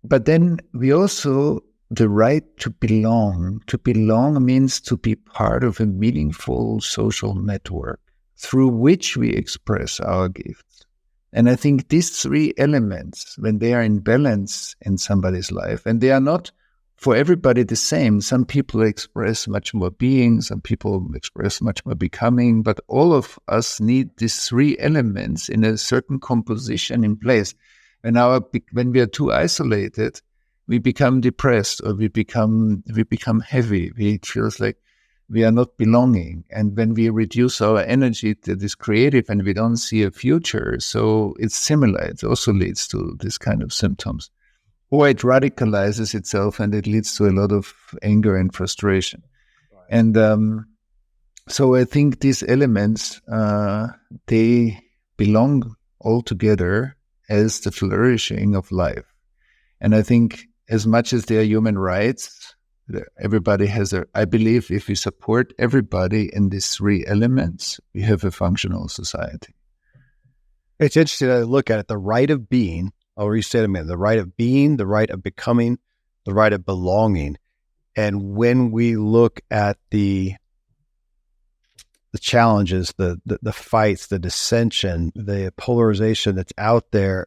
but then we also, the right to belong. To belong means to be part of a meaningful social network through which we express our gifts. And I think these three elements, when they are in balance in somebody's life, and they are not for everybody the same. Some people express much more being, some people express much more becoming, but all of us need these three elements in a certain composition in place. When we are too isolated, we become depressed, or we become heavy. It feels like we are not belonging. And when we reduce our energy that is creative and we don't see a future, so it's similar. It also leads to this kind of symptoms. Or it radicalizes itself and it leads to a lot of anger and frustration. Right. And so I think these elements, they belong all together as the flourishing of life. And I think as much as they are human rights, everybody has I believe if we support everybody in these three elements, we have a functional society. It's interesting to look at it, the right of being. I'll restate a minute, the right of being, the right of becoming, the right of belonging. And when we look at the challenges, the fights, the dissension, the polarization that's out there,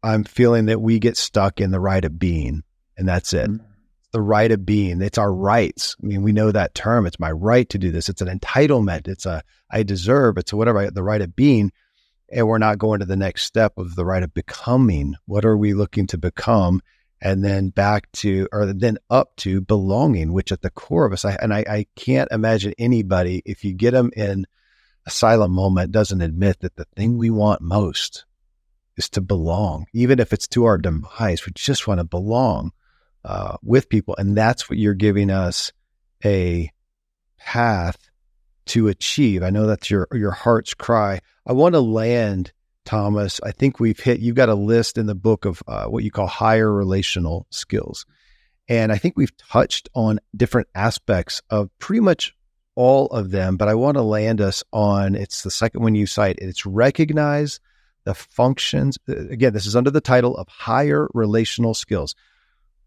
I'm feeling that we get stuck in the right of being, and that's it. Mm-hmm. The right of being, it's our rights. I mean, we know that term. It's my right to do this. It's an entitlement. It's I deserve. It's whatever, the right of being. And we're not going to the next step of the right of becoming. What are we looking to become? And then then up to belonging, which at the core of us, I can't imagine anybody, if you get them in a silent moment, doesn't admit that the thing we want most is to belong. Even if it's to our demise, we just want to belong with people. And that's what you're giving us a path to achieve. I know that's your heart's cry. I want to land, Thomas. I think you've got a list in the book of what you call higher relational skills. And I think we've touched on different aspects of pretty much all of them, but I want to land us on, it's the second one you cite. It's recognize the functions. Again, this is under the title of higher relational skills.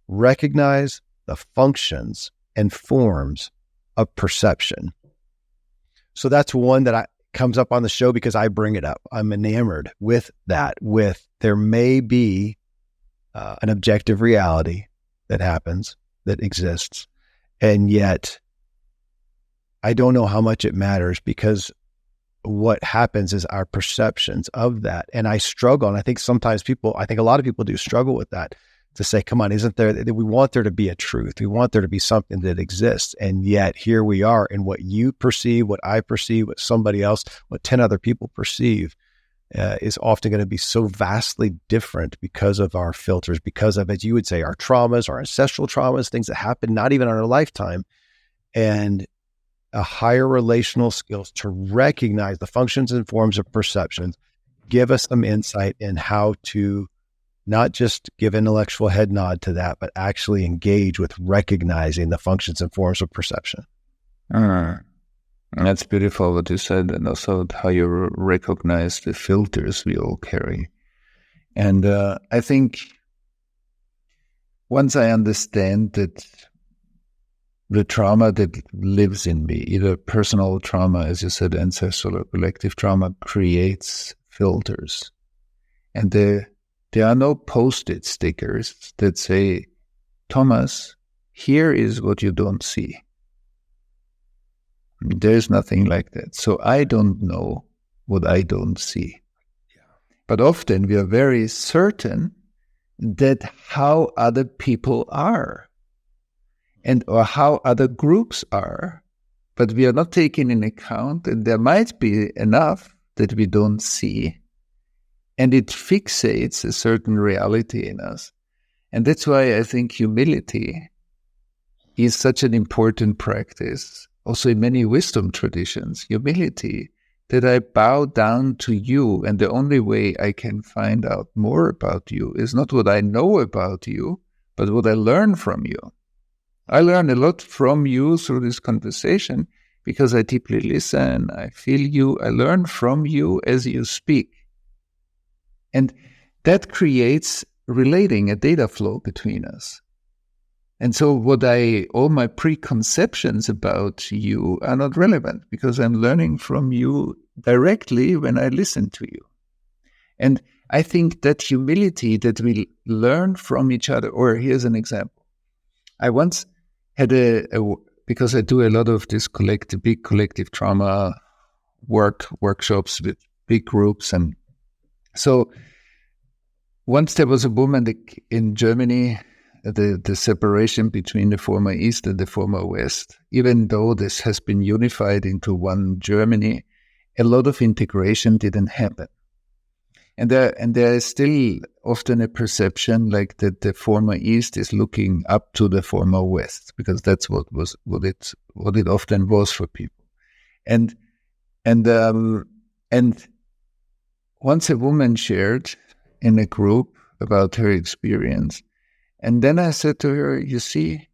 Recognize the functions and forms of perception. So that's one that comes up on the show because I bring it up. I'm enamored with that, there may be an objective reality that happens, that exists, and yet I don't know how much it matters, because what happens is our perceptions of that. And I struggle, and I think a lot of people do struggle with that, to say, come on, we want there to be a truth. We want there to be something that exists. And yet here we are, and what you perceive, what I perceive, what somebody else, what 10 other people perceive is often going to be so vastly different because of our filters, because of, as you would say, our traumas, our ancestral traumas, things that happen not even in our lifetime. And a higher relational skills to recognize the functions and forms of perceptions, give us some insight in how to not just give intellectual head nod to that, but actually engage with recognizing the functions and forms of perception. That's beautiful what you said, and also how you recognize the filters we all carry. And I think once I understand that the trauma that lives in me, either personal trauma, as you said, ancestral or collective trauma, creates filters. And there are no Post-it stickers that say, Thomas, here is what you don't see. There's nothing like that. So I don't know what I don't see. Yeah. But often we are very certain that how other people are, or how other groups are. But we are not taking into account that there might be enough that we don't see. And it fixates a certain reality in us. And that's why I think humility is such an important practice. Also in many wisdom traditions, humility, that I bow down to you, and the only way I can find out more about you is not what I know about you, but what I learn from you. I learn a lot from you through this conversation because I deeply listen, I feel you, I learn from you as you speak. And that creates relating, a data flow between us. And so all my preconceptions about you are not relevant because I'm learning from you directly when I listen to you. And I think that humility that we learn from each other, or here's an example. I once had because I do a lot of this big collective trauma workshops with big groups. And so once there was a woman in Germany, the separation between the former East and the former West, even though this has been unified into one Germany, a lot of integration didn't happen. And there is still often a perception like that the former East is looking up to the former West, because that's what it often was for people. And once a woman shared in a group about her experience, and then I said to her, you see,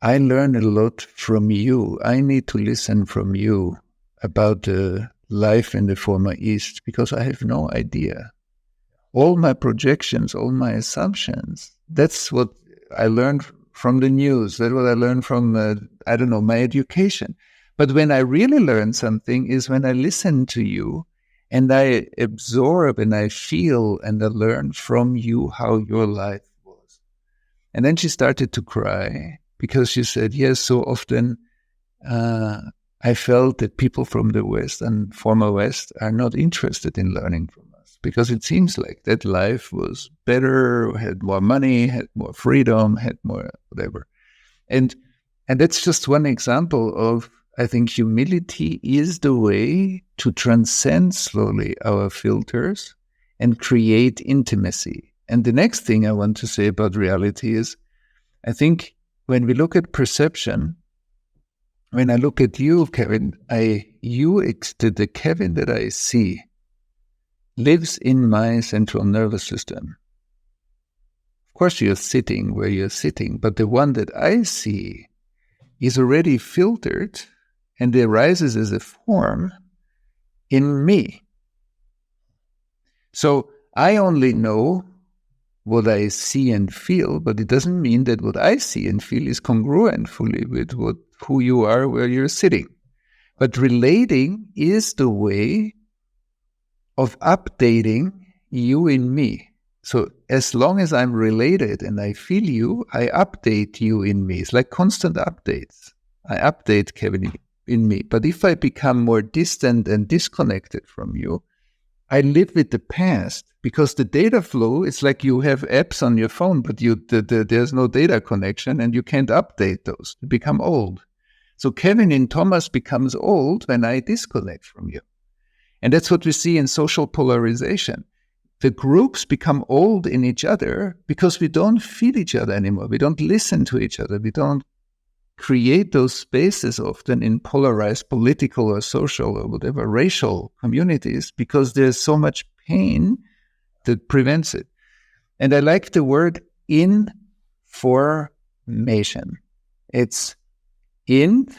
I learn a lot from you. I need to listen from you about the life in the former East, because I have no idea. All my projections, all my assumptions, that's what I learned from the news. That's what I learned from, my education. But when I really learn something is when I listen to you and I absorb and I feel and I learn from you how your life was. And then she started to cry because she said, yes, so often I felt that people from the West and former West are not interested in learning from us because it seems like that life was better, had more money, had more freedom, had more whatever. And that's just one example of, I think humility is the way to transcend slowly our filters and create intimacy. And the next thing I want to say about reality is, I think when we look at perception, when I look at you, Kevin, the Kevin that I see lives in my central nervous system. Of course, you're sitting where you're sitting, but the one that I see is already filtered and arises as a form in me. So I only know what I see and feel, but it doesn't mean that what I see and feel is congruent fully with who you are where you're sitting. But relating is the way of updating you in me. So as long as I'm related and I feel you, I update you in me. It's like constant updates. I update Kevin in me. But if I become more distant and disconnected from you, I live with the past, because the data flow is like you have apps on your phone, but there's no data connection and you can't update those. You become old. So Kevin in Thomas becomes old when I disconnect from you. And that's what we see in social polarization. The groups become old in each other because we don't feel each other anymore. We don't listen to each other. We don't create those spaces often in polarized political or social or whatever racial communities because there's so much pain that prevents it. And I like the word information. It's inform.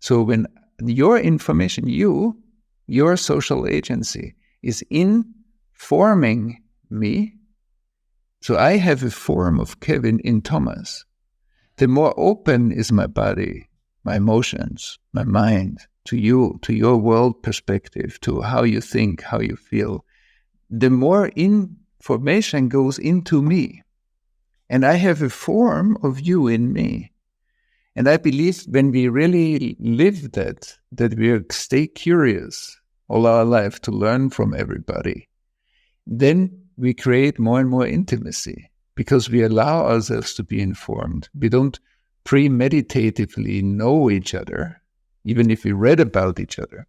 So when your information, your social agency is informing me, so I have a form of Kevin in Thomas. The more open is my body, my emotions, my mind to you, to your world perspective, to how you think, how you feel, the more information goes into me. And I have a form of you in me. And I believe when we really live that we stay curious all our life to learn from everybody, then we create more and more intimacy because we allow ourselves to be informed. We don't premeditatively know each other, even if we read about each other,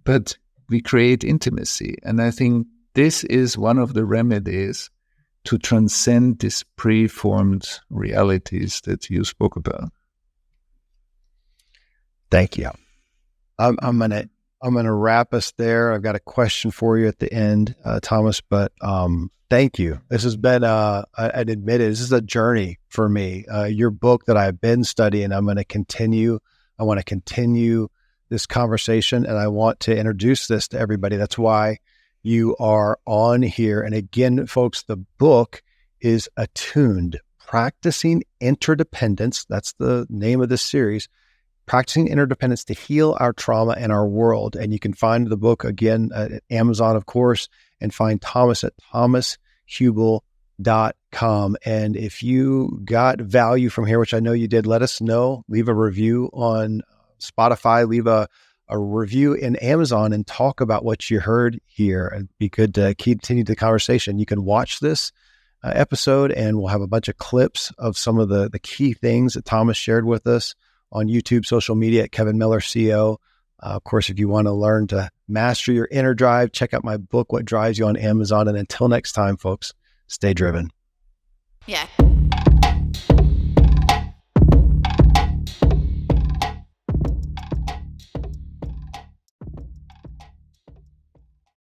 but we create intimacy. And I think this is one of the remedies to transcend these preformed realities that you spoke about. Thank you. I'm going to I'm going to wrap us there. I've got a question for you at the end, Thomas, but thank you. This has been, I'd admit it, this is a journey for me. Your book that I've been studying, I'm going to continue. I want to continue this conversation, and I want to introduce this to everybody. That's why you are on here. And again, folks, the book is Attuned, Practicing Interdependence. That's the name of this series. Practicing Interdependence to Heal Our Trauma and Our World. And you can find the book again at Amazon, of course, and find Thomas at thomashuebl.com. And if you got value from here, which I know you did, let us know. Leave a review on Spotify, leave a review in Amazon, and talk about what you heard here. It'd be good to continue the conversation. You can watch this episode, and we'll have a bunch of clips of some of the key things that Thomas shared with us on YouTube, social media at Kevin Miller CO. Of course, if you want to learn to master your inner drive, check out my book, What Drives You, on Amazon. And until next time, folks, stay driven. Yeah.